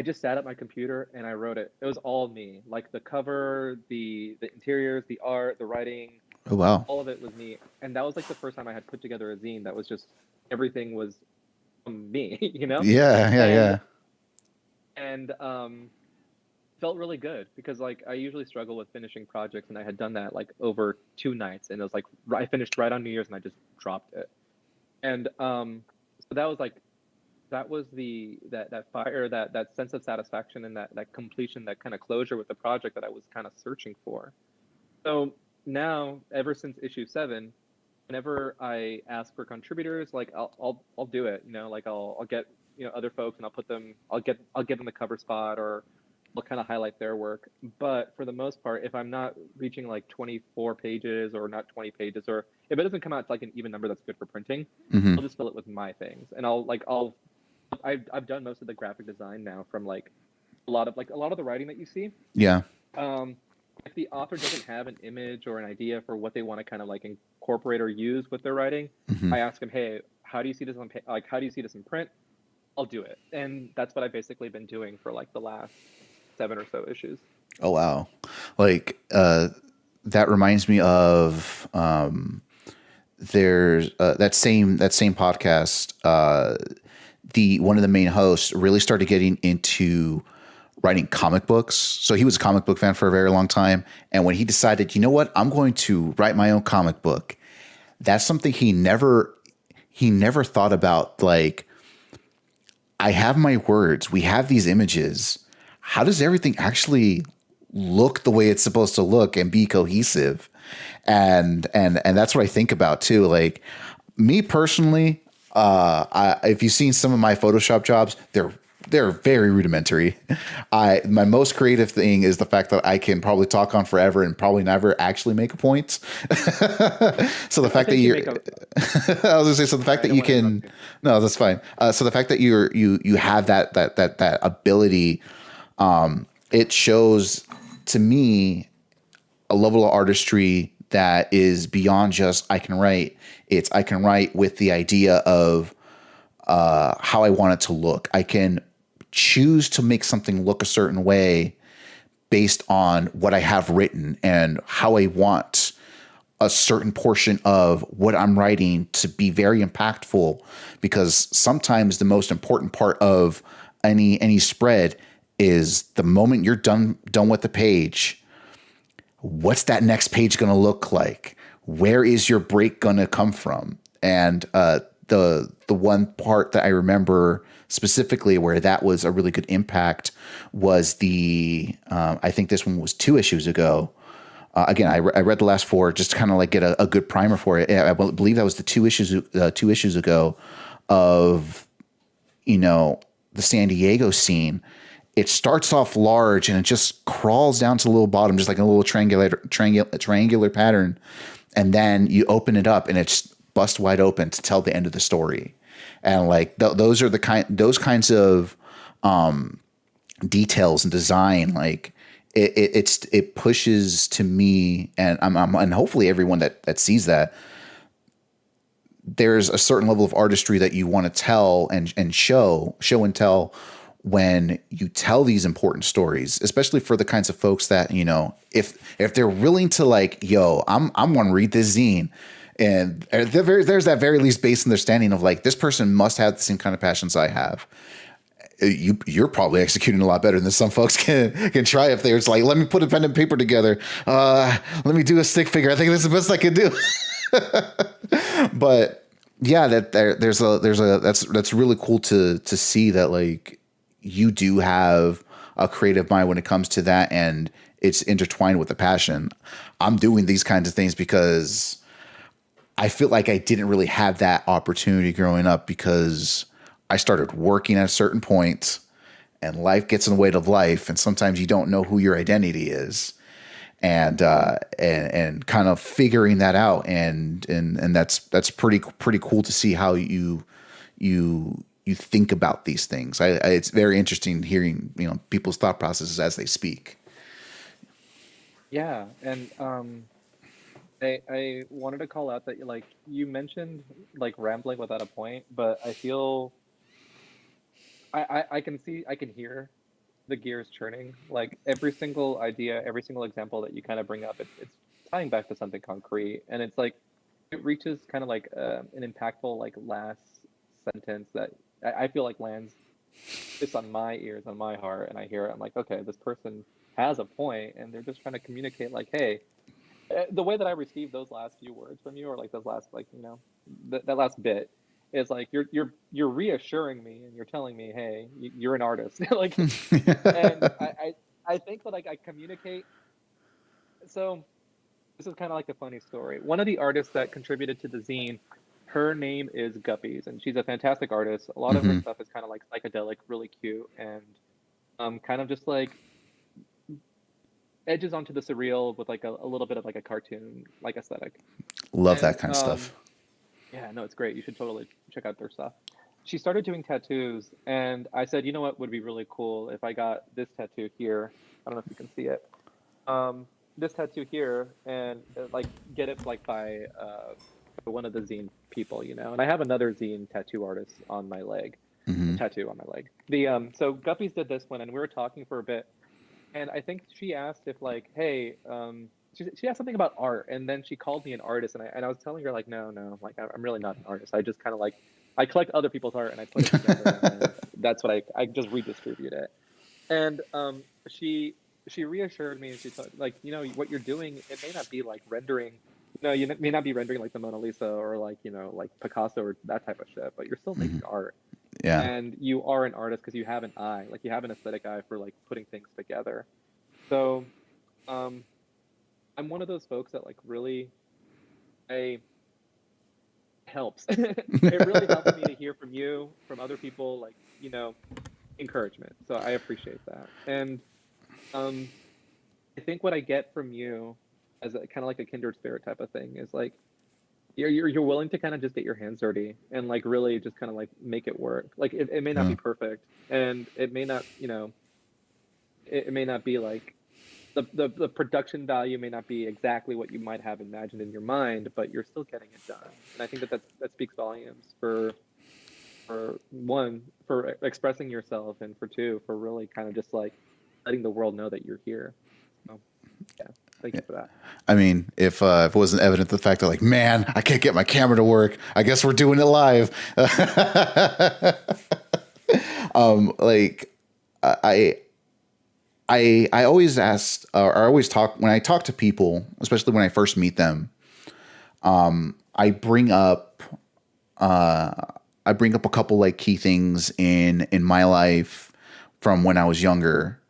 I just sat at my computer and I wrote it. It was all me, like the cover, the interiors, the art, the writing, Oh wow. all of it was me. And that was like the first time I had put together a zine that was just everything was from me, Yeah. Yeah. And Yeah. and felt really good because like I usually struggle with finishing projects, and I had done that like over 2 nights, and it was like I finished right on New Year's and I just dropped it. And so that was that fire, that sense of satisfaction, and that completion, that kind of closure with the project that I was kind of searching for. So now, ever since issue 7, whenever I ask for contributors, like I'll do it. You know, like I'll get other folks and I'll put them. I'll get them the cover spot, or I'll kind of highlight their work. But for the most part, if I'm not reaching like 24 pages or not 20 pages, or if it doesn't come out to like an even number that's good for printing, Hmm. I'll just fill it with my things, and I've done most of the graphic design now from like a lot of the writing that you see. Yeah. Um, if the author doesn't have an image or an idea for what they want to kind of like incorporate or use with their writing, Hmm. I ask them, hey, how do you see this how do you see this in print? I'll do it, and that's what I've basically been doing for like the last 7 or so issues. Oh wow. Like that reminds me of there's that same podcast. The one of the main hosts really started getting into writing comic books. So he was a comic book fan for a very long time. And when he decided, you know what, I'm going to write my own comic book, that's something he never thought about. Like, I have my words, we have these images. How does everything actually look the way it's supposed to look and be cohesive? And that's what I think about too. Like me personally, if you've seen some of my Photoshop jobs, they're very rudimentary. My most creative thing is the fact that I can probably talk on forever and probably never actually make a point. So the I fact that think you you're, make a. I was gonna say, so the fact Sorry, I that don't you want to can, interrupt you. no, that's fine. So the fact that you have that ability, it shows to me a level of artistry that is beyond just I can write. It's I can write with the idea of how I want it to look. I can choose to make something look a certain way based on what I have written and how I want a certain portion of what I'm writing to be very impactful, because sometimes the most important part of any spread is the moment you're done with the page. What's that next page going to look like? Where is your break going to come from? And the one part that I remember specifically where that was a really good impact was the I think this one was 2 issues ago. Again, I read the last 4 just to kind of like get a good primer for it. I believe that was the 2 issues ago of the San Diego scene. It starts off large and it just crawls down to the little bottom, just like a little triangular pattern, and then you open it up and it's bust wide open to tell the end of the story. And like those are those kinds of details and design, like it pushes to me, and and hopefully everyone that sees that, there's a certain level of artistry that you want to tell and show and tell when you tell these important stories, especially for the kinds of folks that, if they're willing to like, yo, I'm going to read this zine. And there's that very least base understanding of like, this person must have the same kind of passions I have. You're probably executing a lot better than some folks can try if they're just like, let me put a pen and paper together. Let me do a stick figure. I think that's the best I can do. But yeah, that's really cool to see that like you do have a creative mind when it comes to that, and it's intertwined with a passion. I'm doing these kinds of things because I feel like I didn't really have that opportunity growing up, because I started working at a certain point and life gets in the way of life, and sometimes you don't know who your identity is. And kind of figuring that out, and that's pretty cool to see how you think about these things. It's very interesting hearing people's thought processes as they speak. Yeah, and I wanted to call out that like you mentioned like rambling without a point, but I feel I can hear the gears churning. Like every single idea, every single example that you kind of bring up, it's tying back to something concrete, and it's like it reaches kind of like an impactful like last sentence that I feel like lands just on my ears, on my heart, and I hear it. I'm like, okay, this person has a point, and they're just trying to communicate like, hey, the way that I received those last few words from you, or like those last like that last bit, is like you're reassuring me and you're telling me, hey, you're an artist, like, and I think that like I communicate. So this is kind of like a funny story. One of the artists that contributed to the zine, her name is Guppies, and she's a fantastic artist. A lot of her Mm-hmm. stuff is kind of like psychedelic, really cute, and kind of just like edges onto the surreal with like a little bit of like a cartoon like aesthetic. Love And that kind of stuff. yeah, no, it's great. You should totally check out their stuff. She started doing tattoos, and I said, you know what would be really cool if I got this tattoo here. I don't know if you can see it. This tattoo here, and like get it like by one of the zine people, you know. And I have another zine tattoo artist on my leg, Mm-hmm. tattoo on my leg. The so Guppies did this one, and we were talking for a bit, and I think she asked if like, hey, she asked something about art, and then she called me an artist, and I was telling her like, no, like I'm really not an artist. I just kind of like I collect other people's art and I put it together, and that's what I just redistribute it. And she reassured me, and she told like, you know, what you're doing, it may not be like rendering. No, you may not be rendering like the Mona Lisa or like, you know, like Picasso or that type of shit, but you're still Mm-hmm. making art, Yeah. and you are an artist because you have an eye, like you have an aesthetic eye for like putting things together. So um I'm one of those folks that like really I helps. It really helps me to hear from you, from other people, like, you know, encouragement. So I appreciate that. And um I think what I get from you as a kind of like a kindred spirit type of thing is like you're willing to kind of just get your hands dirty and like really just kind of like make it work. Like it may not Yeah. be perfect, and it may not, you know, it may not be like the production value may not be exactly what you might have imagined in your mind, but you're still getting it done. And I think that speaks volumes for one, for expressing yourself, and for two, for really kind of just like letting the world know that you're here. So yeah, thank you for that. I mean, if it wasn't evident the fact that like, man, I can't get my camera to work. I guess we're doing it live. Like I I always ask, or I always talk when I talk to people, especially when I first meet them. I bring up I bring up a couple like key things in my life from when I was younger,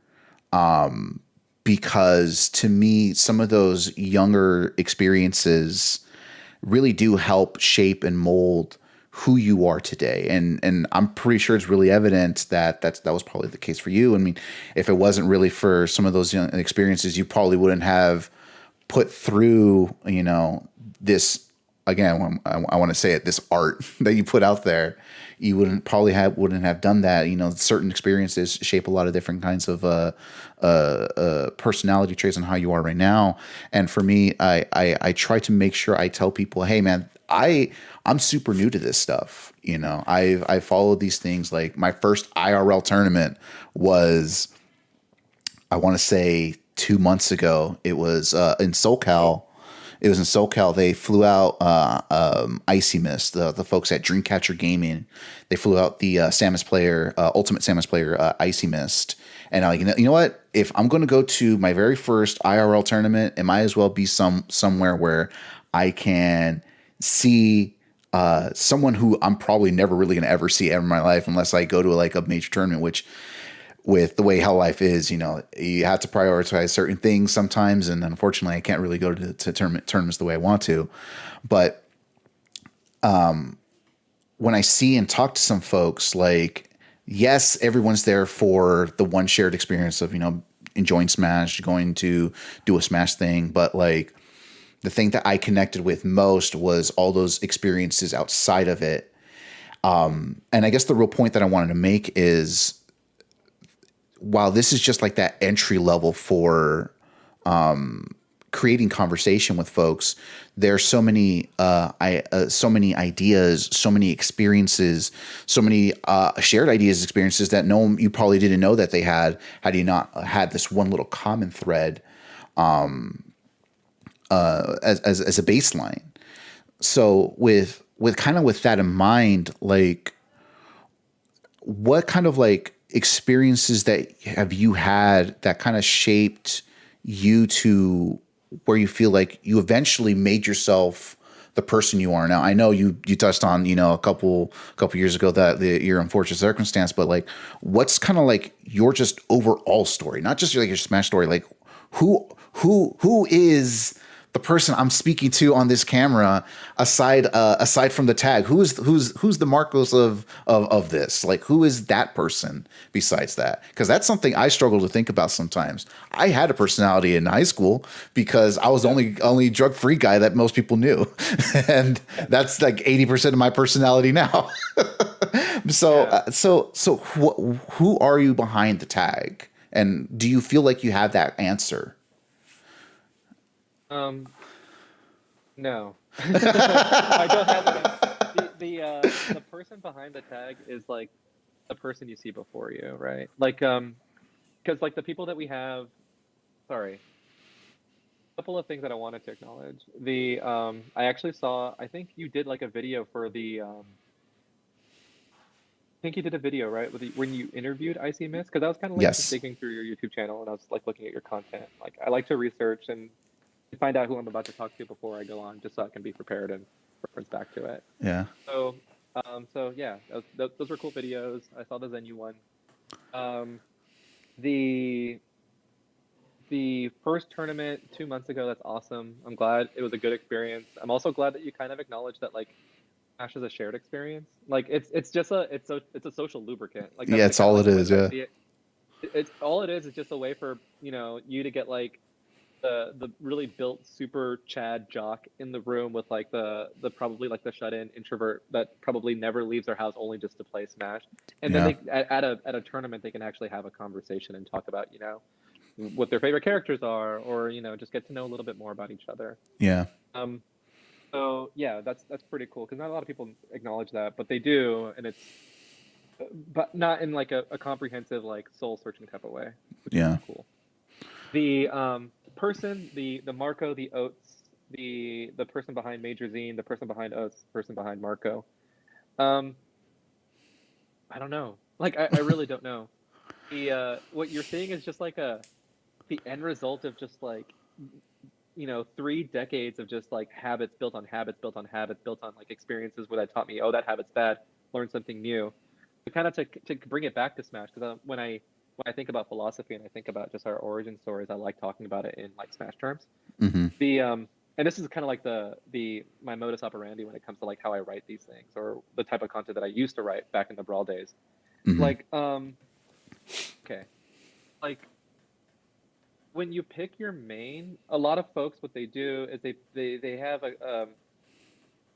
because to me some of those younger experiences really do help shape and mold who you are today. And I'm pretty sure it's really evident that that was probably the case for you. I mean, if it wasn't really for some of those young experiences, you probably wouldn't have put through, you know, this, again, I want to say it, this art that you put out there. You wouldn't have done that. You know, certain experiences shape a lot of different kinds of personality traits on how you are right now. And for me, I try to make sure I tell people, hey man, I'm super new to this stuff. You know, I followed these things. Like my first IRL tournament was, I want to say 2 months ago. It was in SoCal. It was in SoCal. They flew out Icy Mist, the folks at Dreamcatcher Gaming. They flew out the Samus player, Ultimate Samus player, Icy Mist. And I'm like, you know what? If I'm going to go to my very first IRL tournament, it might as well be somewhere where I can see someone who I'm probably never really going to ever see ever in my life, unless I go to like a major tournament, which, with the way how life is, you know, you have to prioritize certain things sometimes. And unfortunately, I can't really go to tournaments the way I want to. But when I see and talk to some folks, like, yes, everyone's there for the one shared experience of, you know, enjoying Smash, going to do a Smash thing. But like, the thing that I connected with most was all those experiences outside of it. And I guess the real point that I wanted to make is, while this is just like that entry level for creating conversation with folks, there's so many so many ideas, so many experiences, so many shared ideas, experiences that you probably didn't know that they had you not had this one little common thread as a baseline. So with that in mind, like, what kind of like experiences that have you had that kind of shaped you to where you feel like you eventually made yourself the person you are now? I know you touched on, you know, a couple years ago that your unfortunate circumstance, but like, what's kind of like your just overall story, not just like your Smash story, like who is the the person I'm speaking to on this camera, aside from the tag? Who's the Marcos of this? Like, who is that person besides that? Because that's something I struggle to think about sometimes. I had a personality in high school because I was the only drug free guy that most people knew, and that's like 80% of my personality now. Who are you behind the tag? And do you feel like you have that answer? No. I don't have the person behind the tag is like the person you see before you, right? Like because like the people that we have, sorry, a couple of things that I wanted to acknowledge. I actually saw, I think you did like a video for I think you did a video, right, when you interviewed Icy Miss, because I was kind of like just Yes. digging through your YouTube channel and I was like looking at your content. Like I like to research and find out who I'm about to talk to before I go on, just so I can be prepared and reference back to it. Yeah. So yeah, those were cool videos. I saw the Zenu one. Um, the the first tournament 2 months ago, that's awesome. I'm glad it was a good experience. I'm also glad that you kind of acknowledged that like Smash is a shared experience. Like it's just it's a social lubricant. Like Yeah, that's it's kind of all like it the way is. that I Yeah. see it. It's all it is. It's just a way for you to get like the really built super Chad jock in the room with like the probably like the shut in introvert that probably never leaves their house only just to play Smash. And then Yeah. they at a tournament they can actually have a conversation and talk about what their favorite characters are, or just get to know a little bit more about each other. Yeah. Um, so yeah, that's pretty cool because not a lot of people acknowledge that, but they do, and it's but not in like a comprehensive like soul searching type of way, which is Yeah. cool. The person, the Marco, the Oats, the person behind Major Zine, the person behind Oats, the person behind Marco. Um, I don't know. Like I really don't know. The what you're seeing is just like the end result of just like 3 decades of just like habits built on habits built on habits built on like experiences where that taught me, oh, that habit's bad, learn something new. To kind of to bring it back to Smash, because when I think about philosophy and I think about just our origin stories, I like talking about it in like Smash terms. Mm-hmm. The and this is kind of like the my modus operandi when it comes to like how I write these things or the type of content that I used to write back in the Brawl days. Mm-hmm. Like okay, like when you pick your main, a lot of folks what they do is they have a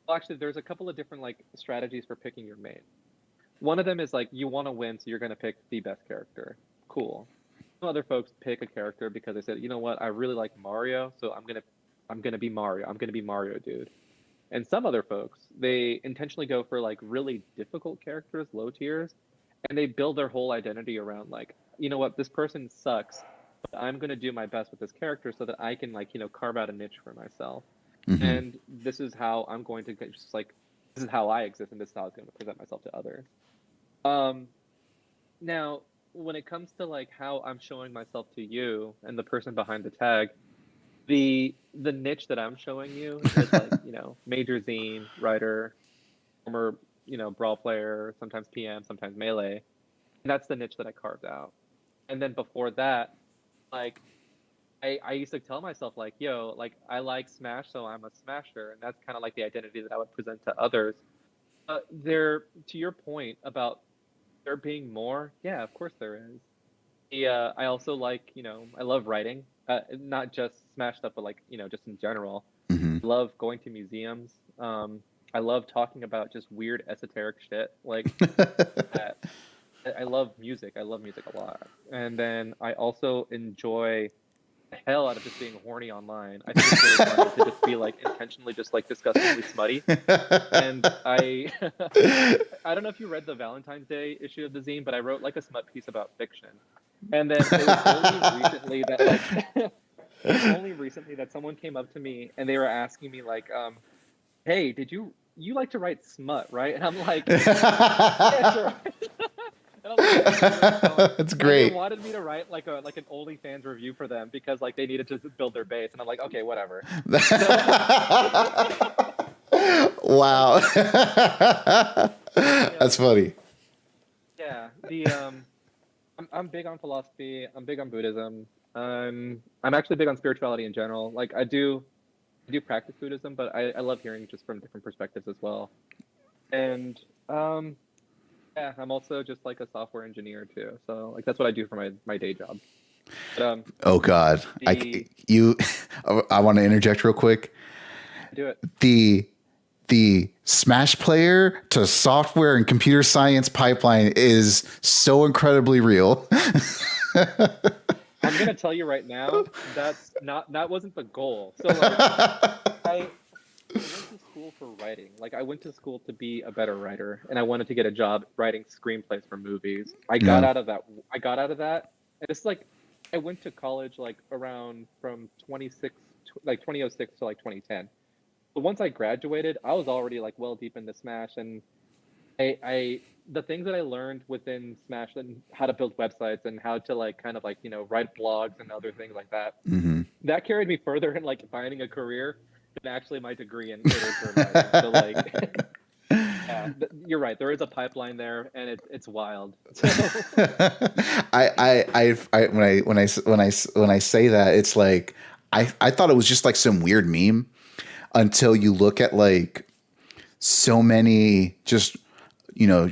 well, actually there's a couple of different like strategies for picking your main. One of them is like you want to win, so you're going to pick the best character. Cool. Some other folks pick a character because they said, you know what, I really like Mario, so I'm gonna be Mario. I'm gonna be Mario, dude. And some other folks, they intentionally go for like really difficult characters, low tiers, and they build their whole identity around like, you know what, this person sucks, but I'm gonna do my best with this character so that I can like, carve out a niche for myself. Mm-hmm. And this is how I'm going to get just like this is how I exist and this is how I'm going to present myself to others. Now when it comes to like how I'm showing myself to you and the person behind the tag, the niche that I'm showing you is like, Major Zine, writer, former, Brawl player, sometimes PM, sometimes Melee. And that's the niche that I carved out. And then before that, like I used to tell myself like, yo, like I like Smash, so I'm a Smasher, and that's kind of like the identity that I would present to others. There, to your point about there being more, yeah, of course there is. I also like, I love writing, not just Smash stuff, but like, just in general. Mm-hmm. I love going to museums. I love talking about just weird esoteric shit. Like, I love music. I love music a lot. And then I also enjoy the hell out of just being horny online. I think it's really funny to just be like intentionally just like disgustingly smutty. And I I don't know if you read the Valentine's Day issue of the zine, but I wrote like a smut piece about fiction. And then it was only recently that like it was only recently that someone came up to me and they were asking me like, hey, did you like to write smut, right? And I'm like, yeah, sure. And I'm like, "Yeah, sure, keep going." That's And great. they wanted me to write like an OnlyFans review for them because like they needed to build their base, and I'm like, okay, whatever. Wow. The, That's funny. yeah, I'm big on philosophy. I'm big on Buddhism. I'm actually big on spirituality in general. Like I do do practice Buddhism, but I love hearing just from different perspectives as well. And yeah, I'm also just like a software engineer too. So like that's what I do for my day job. But Oh God, the I want to interject real quick. do it. The Smash player to software and computer science pipeline is so incredibly real. I'm gonna tell you right now, that wasn't the goal. So like I went to school for writing. Like I went to school to be a better writer, and I wanted to get a job writing screenplays for movies. I got out of that. And it's like I went to college like around from 2006 to like 2010. But once I graduated, I was already like well deep into Smash, and I the things that I learned within Smash and how to build websites and how to like kind of like write blogs and other things like that. Mm-hmm. That carried me further in like finding a career than actually my degree in literature and writing. So like, yeah, you're right. There is a pipeline there, and it's wild. So, When I say that, it's like I thought it was just like some weird meme until you look at like so many just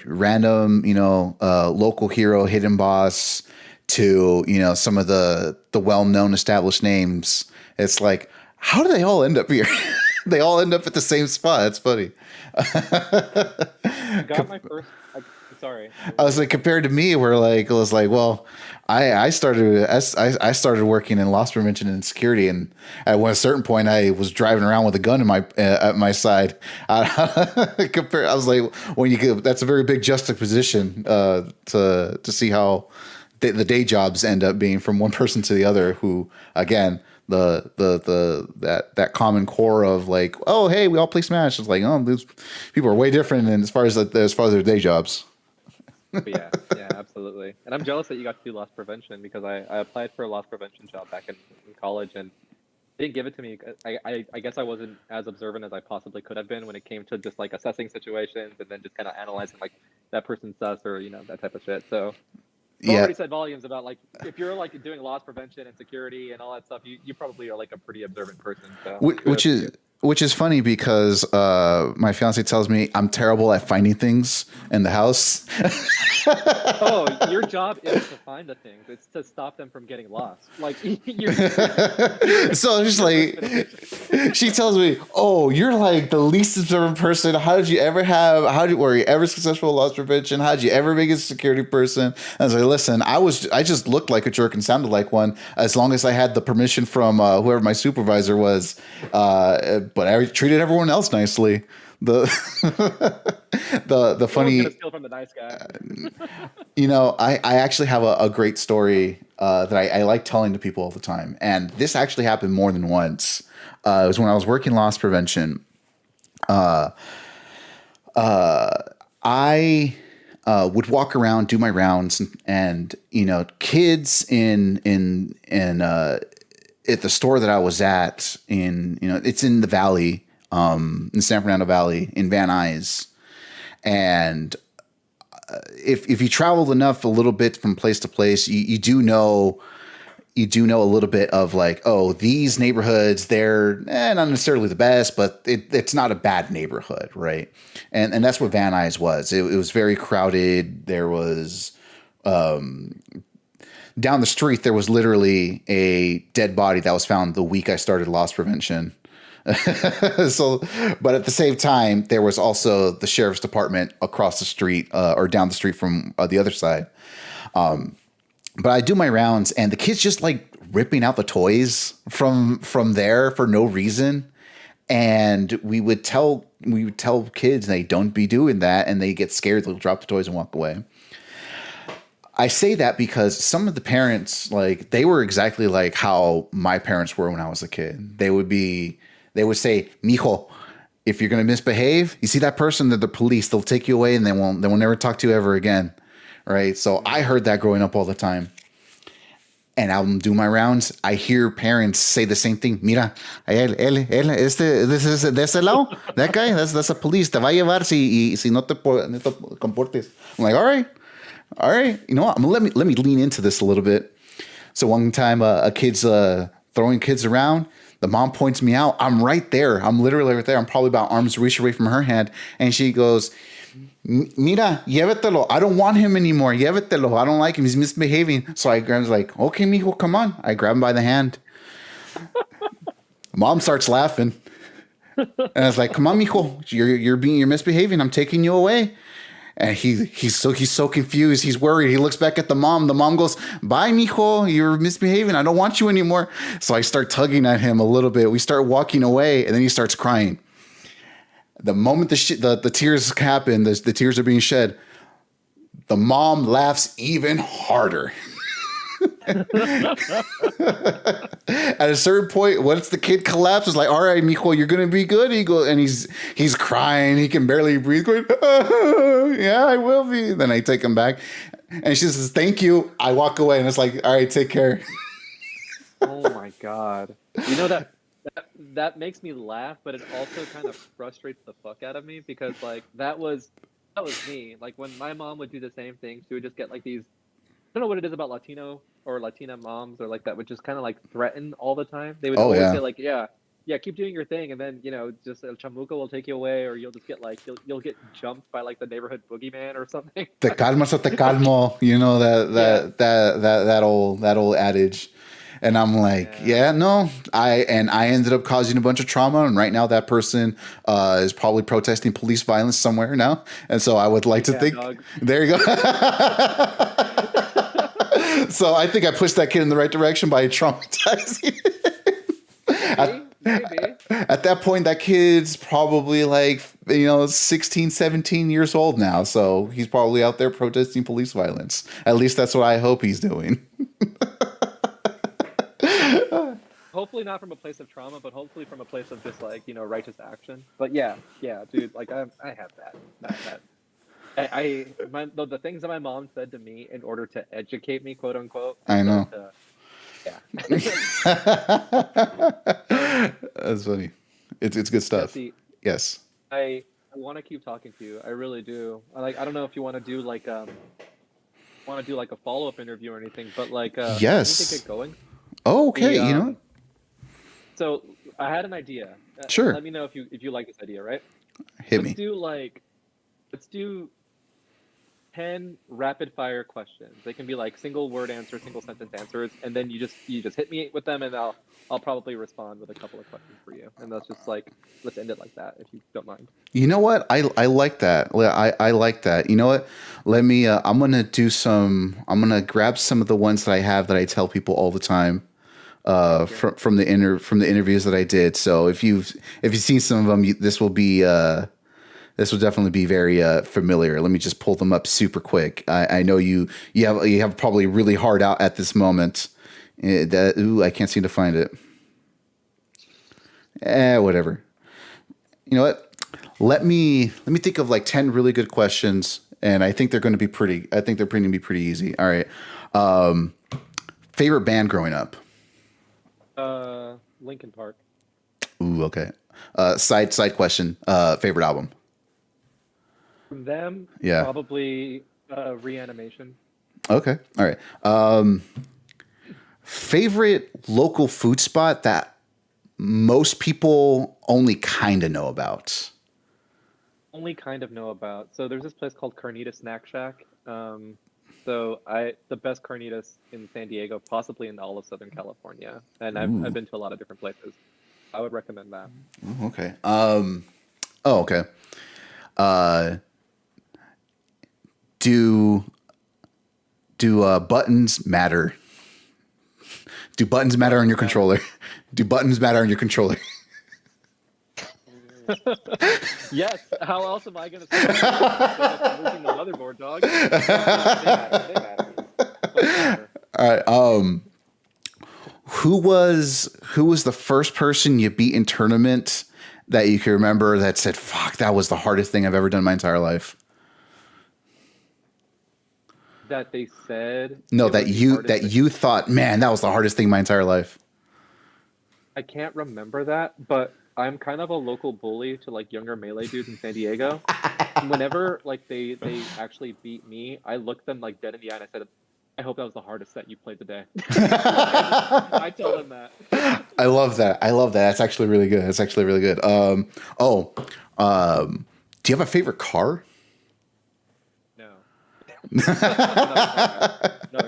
random local hero, hidden boss to some of the well-known established names. It's like, how do they all end up here? They all end up at the same spot. It's funny. I got my first. Sorry. I was like, compared to me, where like it was like, well, I started working in loss prevention and security, and at a certain point, I was driving around with a gun in my at my side. I was like, that's a very big juxtaposition to see how the day jobs end up being from one person to the other. Who again. That common core of like, oh hey, we all play Smash. It's like, oh, these people are way different, and as far as their day jobs. But yeah, absolutely. And I'm jealous that you got to do loss prevention, because I applied for a loss prevention job back in college, and they didn't give it to me. I guess I wasn't as observant as I possibly could have been when it came to just like assessing situations and then just kind of analyzing like that person's sus or that type of shit. So it already said volumes about like if you're like doing loss prevention and security and all that stuff, you probably are like a pretty observant person. So which is funny because my fiance tells me I'm terrible at finding things in the house. Oh, your job is to find the things. It's to stop them from getting lost. Like you're so just like she tells me, "Oh, you're like the least observant person. Were you ever successful at loss prevention? How did you ever make a security person?" I was like, "Listen, I just looked like a jerk and sounded like one as long as I had the permission from whoever my supervisor was." But I treated everyone else nicely. The funny, gonna steal from the nice guy. I actually have a great story that I like telling to people all the time, and this actually happened more than once. It was when I was working loss prevention. I would walk around, do my rounds, and kids in at the store that I was at it's in the Valley, in San Fernando Valley in Van Nuys. And if you traveled enough a little bit from place to place, you do know a little bit of like, oh, these neighborhoods, they're not necessarily the best, but it's not a bad neighborhood. Right. And that's what Van Nuys was. It was very crowded. There was, down the street, there was literally a dead body that was found the week I started loss prevention. So, but at the same time, there was also the sheriff's department across the street or down the street from the other side. But I do my rounds, and the kids just like ripping out the toys from there for no reason. And we would tell kids they don't be doing that, and they get scared. They'll drop the toys and walk away. I say that because some of the parents, like, they were exactly like how my parents were when I was a kid. They would say, "Mijo, if you're going to misbehave, you see that person, they're the police. They'll take you away and they will never talk to you ever again." Right? So I heard that growing up all the time. And I'll do my rounds. I hear parents say the same thing. "Mira, this is de ese lado, that guy, that's a police. Te va a llevar si no te comportes." I'm like, all right. You know what? Let me lean into this a little bit. So one time, a kid's throwing kids around. The mom points me out. I'm right there. I'm literally right there. I'm probably about arm's reach away from her hand. And she goes, Mira, llévatelo. I don't want him anymore. Llévatelo. I don't like him. He's misbehaving. So I grabs like, okay, mijo, come on. I grab him by the hand. Mom starts laughing. And I was like, come on, mijo. You're misbehaving. I'm taking you away. And he's so confused. He's worried. He looks back at the mom. The mom goes, bye, mijo. You're misbehaving. I don't want you anymore. So I start tugging at him a little bit. We start walking away, and then he starts crying. The moment the tears happen, the tears are being shed, the mom laughs even harder. At a certain point, once the kid collapses, like, all right, mijo, you're gonna be good. He goes, and he's crying. He can barely breathe. Going, oh, yeah, I will be. Then I take him back, and she says, "Thank you." I walk away, and it's like, all right, take care. Oh my god! You know that makes me laugh, but it also kind of frustrates the fuck out of me because like that was me. Like when my mom would do the same thing, she would just get like these. I don't know what it is about Latino or Latina moms or like that would just kind of like threaten all the time. They would always say like, yeah, keep doing your thing, and then just El Chamuco will take you away, or you'll just get like you'll get jumped by like the neighborhood boogeyman or something. Te calmas o te calmo, that old adage. And I'm like, yeah, no. I ended up causing a bunch of trauma, and right now that person is probably protesting police violence somewhere now. And so I would like to think, dog. There you go. So I think I pushed that kid in the right direction by traumatizing. Maybe. At that point, that kid's probably like 16, 17 years old now. So he's probably out there protesting police violence. At least that's what I hope he's doing. Hopefully not from a place of trauma, but hopefully from a place of just like righteous action. But yeah, dude, like I have that. The things that my mom said to me in order to educate me, quote unquote. I know. Yeah. That's funny. It's good stuff. Jesse, yes. I want to keep talking to you. I really do. I don't know if you want to do like a follow-up interview or anything, but like yes. we can get going. Oh, okay. So I had an idea. Sure. Let me know if you like this idea, right? Hit me. Let's do 10 rapid fire questions. They can be like single word answers, single sentence answers, and then you just hit me with them, and I'll probably respond with a couple of questions for you. And let's end it like that if you don't mind. You know what? I like that. I like that. You know what? Let me I'm going to grab some of the ones that I have that I tell people all the time. From the interviews that I did. So if you've seen some of them, this will definitely be very familiar. Let me just pull them up super quick. I know you have probably really hard out at this moment. I can't seem to find it. Whatever. You know what? Let me think of like 10 really good questions, and I think they're going to be pretty. I think they're going to be pretty easy. All right. Favorite band growing up? Linkin Park. Ooh, okay. Side question. Favorite album? From them, yeah, probably Reanimation. Okay, all right. Favorite local food spot that most people only kind of know about? Only kind of know about. So there's this place called Carnitas Snack Shack. The best carnitas in San Diego, possibly in all of Southern California, and I've been to a lot of different places. I would recommend that. Okay. Okay. Do buttons matter? Do buttons matter on your controller? Do buttons matter on your controller? Yes. How else am I going to say moving the motherboard, dog? They matter. All right. Who was the first person you beat in tournament that you can remember that said, "Fuck, that was the hardest thing I've ever done in my entire life"? That they said. No, that you thought, "Man, that was the hardest thing in my entire life." I can't remember that, but I'm kind of a local bully to like younger melee dudes in San Diego. Whenever like they actually beat me, I looked them like dead in the eye and I said, I hope that was the hardest set you played today. I tell them that. I love that. I love that. That's actually really good. That's actually really good. Do you have a favorite car? No. Another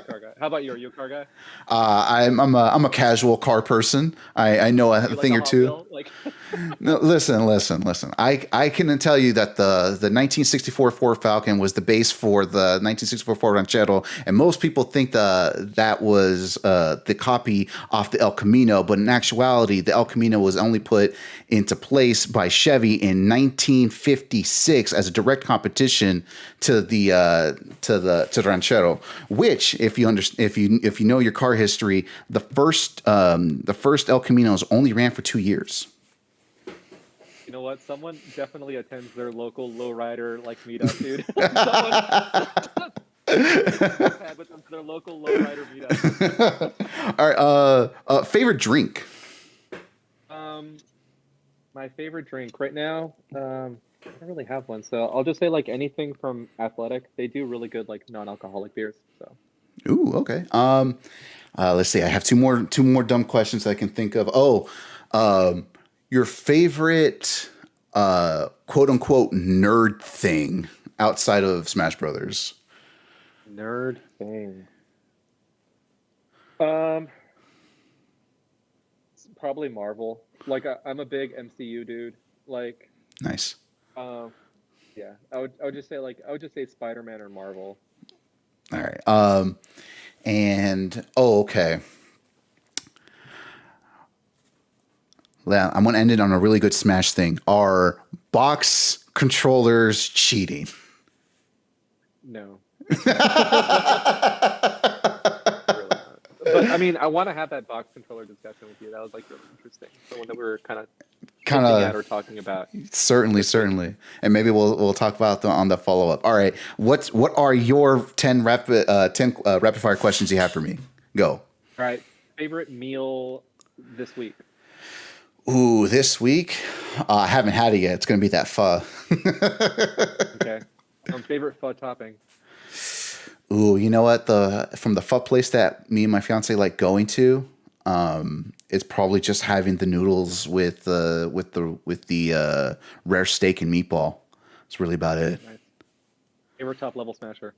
car guy. How about you? Are you a car guy? I'm a casual car person. I know a You thing like or a Hot two. Wheel? Like, No, listen. I can tell you that the 1964 Ford Falcon was the base for the 1964 Ford Ranchero, and most people think that was the copy off the El Camino, but in actuality, the El Camino was only put into place by Chevy in 1956 as a direct competition to the Ranchero. Which, if you know your car history, the first El Caminos only ran for 2 years. you know what? Someone definitely attends their local lowrider like meetup, dude. Someone had with them to their local lowrider meetup. All right. Favorite drink? My favorite drink right now, I don't really have one, so I'll just say like anything from Athletic. They do really good like non-alcoholic beers. So Ooh, okay. Let's see. I have two more dumb questions I can think of. Your favorite quote unquote nerd thing outside of Smash Brothers? nerd thing. It's probably Marvel. Like I'm a big MCU dude. Like, Nice. yeah, I would just say Spider-Man or Marvel. All right. Okay. Yeah, I'm gonna end it on a really good Smash thing. Are box controllers cheating? No. Really not. But I mean, I want to have that box controller discussion with you. That was like really interesting. The one that we were kind of looking at or talking about. Certainly, and maybe we'll talk about on the follow up. All right, what are your 10 rapid fire questions you have for me? Go. All right. Favorite meal this week? Ooh, this week I haven't had it yet. It's gonna be that pho. Okay. Favorite pho topping? Ooh, you know what? From the pho place that me and my fiance like going to, it's probably just having the noodles with the rare steak and meatball. That's really about it. Nice. Favorite top level smasher?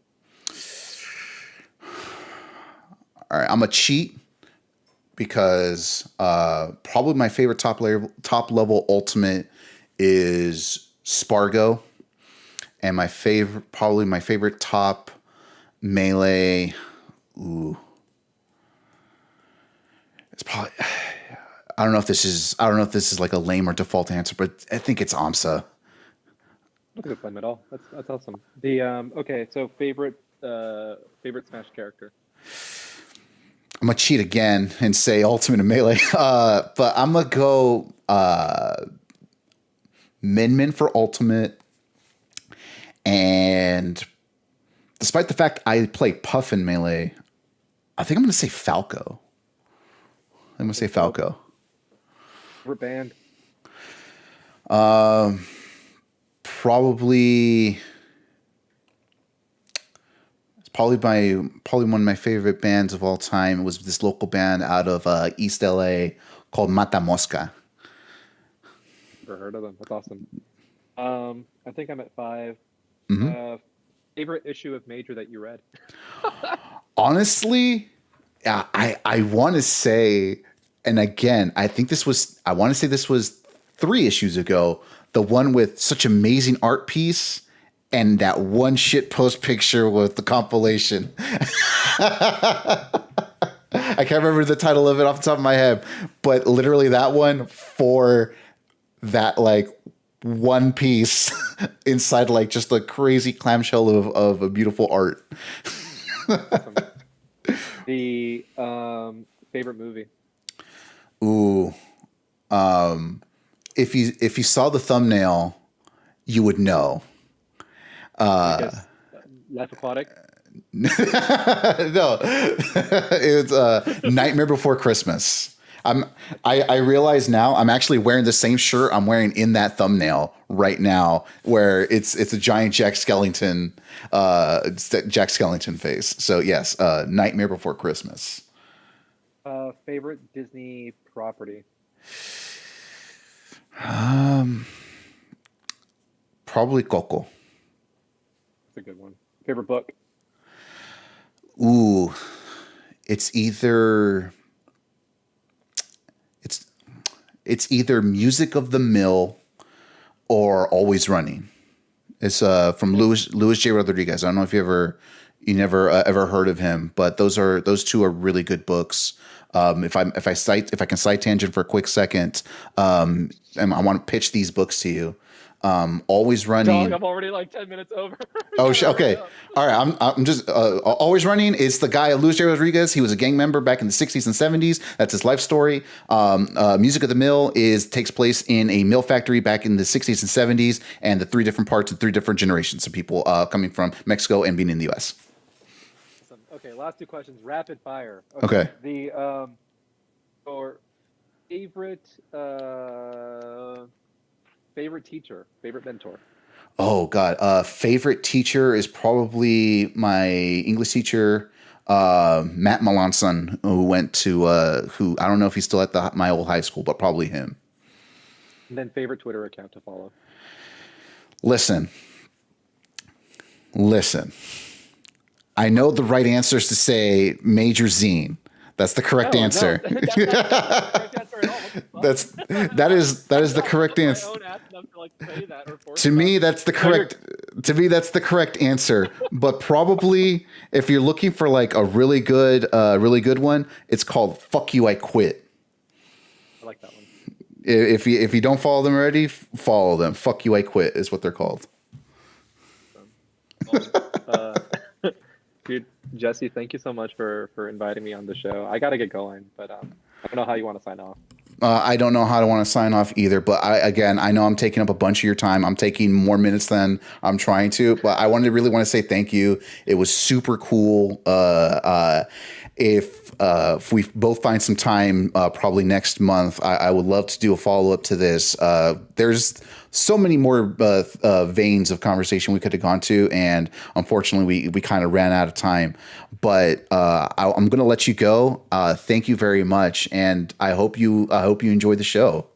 All right, I'm a cheat because probably my favorite top level ultimate is Spargo, and my favorite top melee. Ooh, it's probably. I don't know if this is like a lame or default answer, but I think it's AMSA. That's a good claim at all. That's awesome. The okay, so favorite Smash character. I'm gonna cheat again and say Ultimate and Melee, but I'm gonna go Min for Ultimate, and despite the fact I play Puff in Melee, I think I'm gonna say Falco. Favorite band? Probably one of my favorite bands of all time. It was this local band out of East LA called Mata Mosca. Never heard of them. That's awesome. I think I'm at 5. Mm-hmm. Favorite issue of Major that you read? Honestly, I want to say, and again, I want to say this was 3 issues ago, the one with such amazing art piece and that one shit post picture with the compilation. I can't remember the title of it off the top of my head, but literally that one for that like one piece inside like just a crazy clamshell of a beautiful art. Awesome. The favorite movie? Ooh. If you saw the thumbnail, you would know. I guess Life Aquatic? No. It's Nightmare Before Christmas. I realize now I'm actually wearing the same shirt I'm wearing in that thumbnail right now, where it's a giant Jack Skellington face. So yes, Nightmare Before Christmas. Favorite Disney property? Probably Coco. That's a good one. Favorite book? Ooh, it's either it's either Music of the Mill or Always Running. It's from Louis J. Rodriguez. I don't know if you never ever heard of him, but those two are really good books. If I can cite tangent for a quick second, and I want to pitch these books to you. Always Running. Dog, I'm already like 10 minutes over. Oh, okay. All right. I'm just Always Running. It's the guy, Luis J. Rodriguez. He was a gang member back in the 60s and 70s. That's his life story. Music of the Mill takes place in a mill factory back in the 60s and 70s, and the three different parts and three different generations of people coming from Mexico and being in the U.S. Awesome. Okay, last two questions. Rapid fire. Okay. The or favorite teacher, favorite mentor. Oh God, favorite teacher is probably my English teacher, Matt Melanson, who went to who I don't know if he's still at my old high school, but probably him. And then favorite Twitter account to follow. Listen. I know the right answer is to say Major Zine. That's the correct answer. No, that's not the correct answer at all. That is the correct answer. To me, that's the correct answer. But probably if you're looking for like a really good one, it's called "Fuck You, I Quit." I like that one. If you don't follow them already, follow them. "Fuck You, I Quit" is what they're called. Dude, Jesse, thank you so much for inviting me on the show. I got to get going, but I don't know how you want to sign off. I don't know how to want to sign off either, but I know I'm taking up a bunch of your time. I'm taking more minutes than I'm trying to, but I really want to say thank you. It was super cool. If we both find some time, probably next month, I would love to do a follow up to this. There's so many more veins of conversation we could have gone to, and unfortunately, we kind of ran out of time. But I'm going to let you go. Thank you very much, and I hope you enjoyed the show.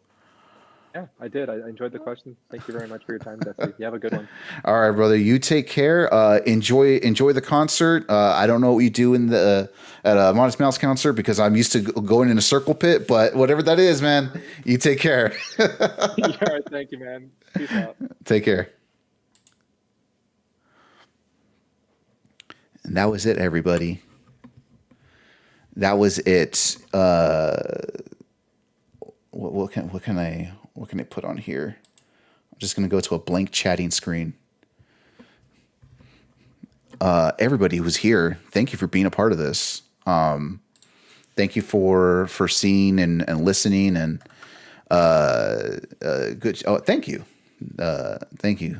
Yeah, I did. I enjoyed the questions. Thank you very much for your time, Jesse. You have a good one. All right, brother. You take care. Enjoy the concert. I don't know what you do at a Modest Mouse concert because I'm used to going in a circle pit, but whatever that is, man, you take care. Yeah, thank you, man. Peace out. Take care. And that was it, everybody. That was it. What can I put on here? I'm just gonna go to a blank chatting screen. Everybody who's here, thank you for being a part of this. Thank you for seeing and listening and good. Oh, thank you. Thank you.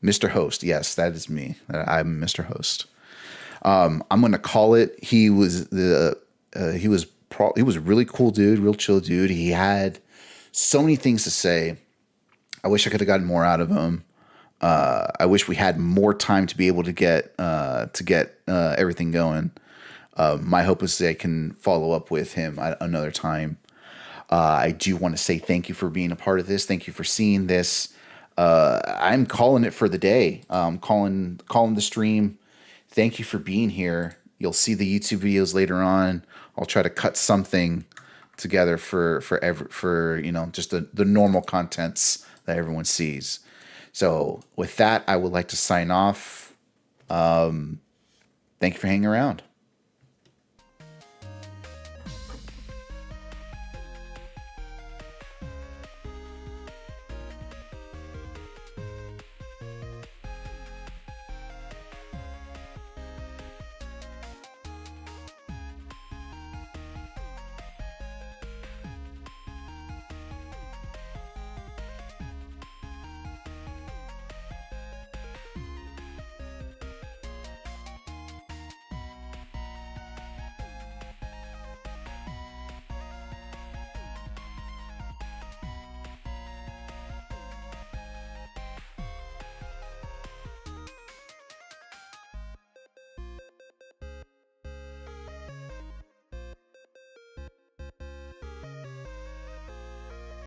Mr. Host. Yes, that is me. I'm Mr. Host. I'm going to call it. He was a really cool dude, real chill dude. He had so many things to say. I wish I could have gotten more out of him. I wish we had more time to be able to get everything going. My hope is that I can follow up with him at another time. I do want to say thank you for being a part of this. Thank you for seeing this. I'm calling it for the day. Calling the stream. Thank you for being here. You'll see the YouTube videos later on. I'll try to cut something together for just the normal contents that everyone sees. So with that, I would like to sign off. Thank you for hanging around.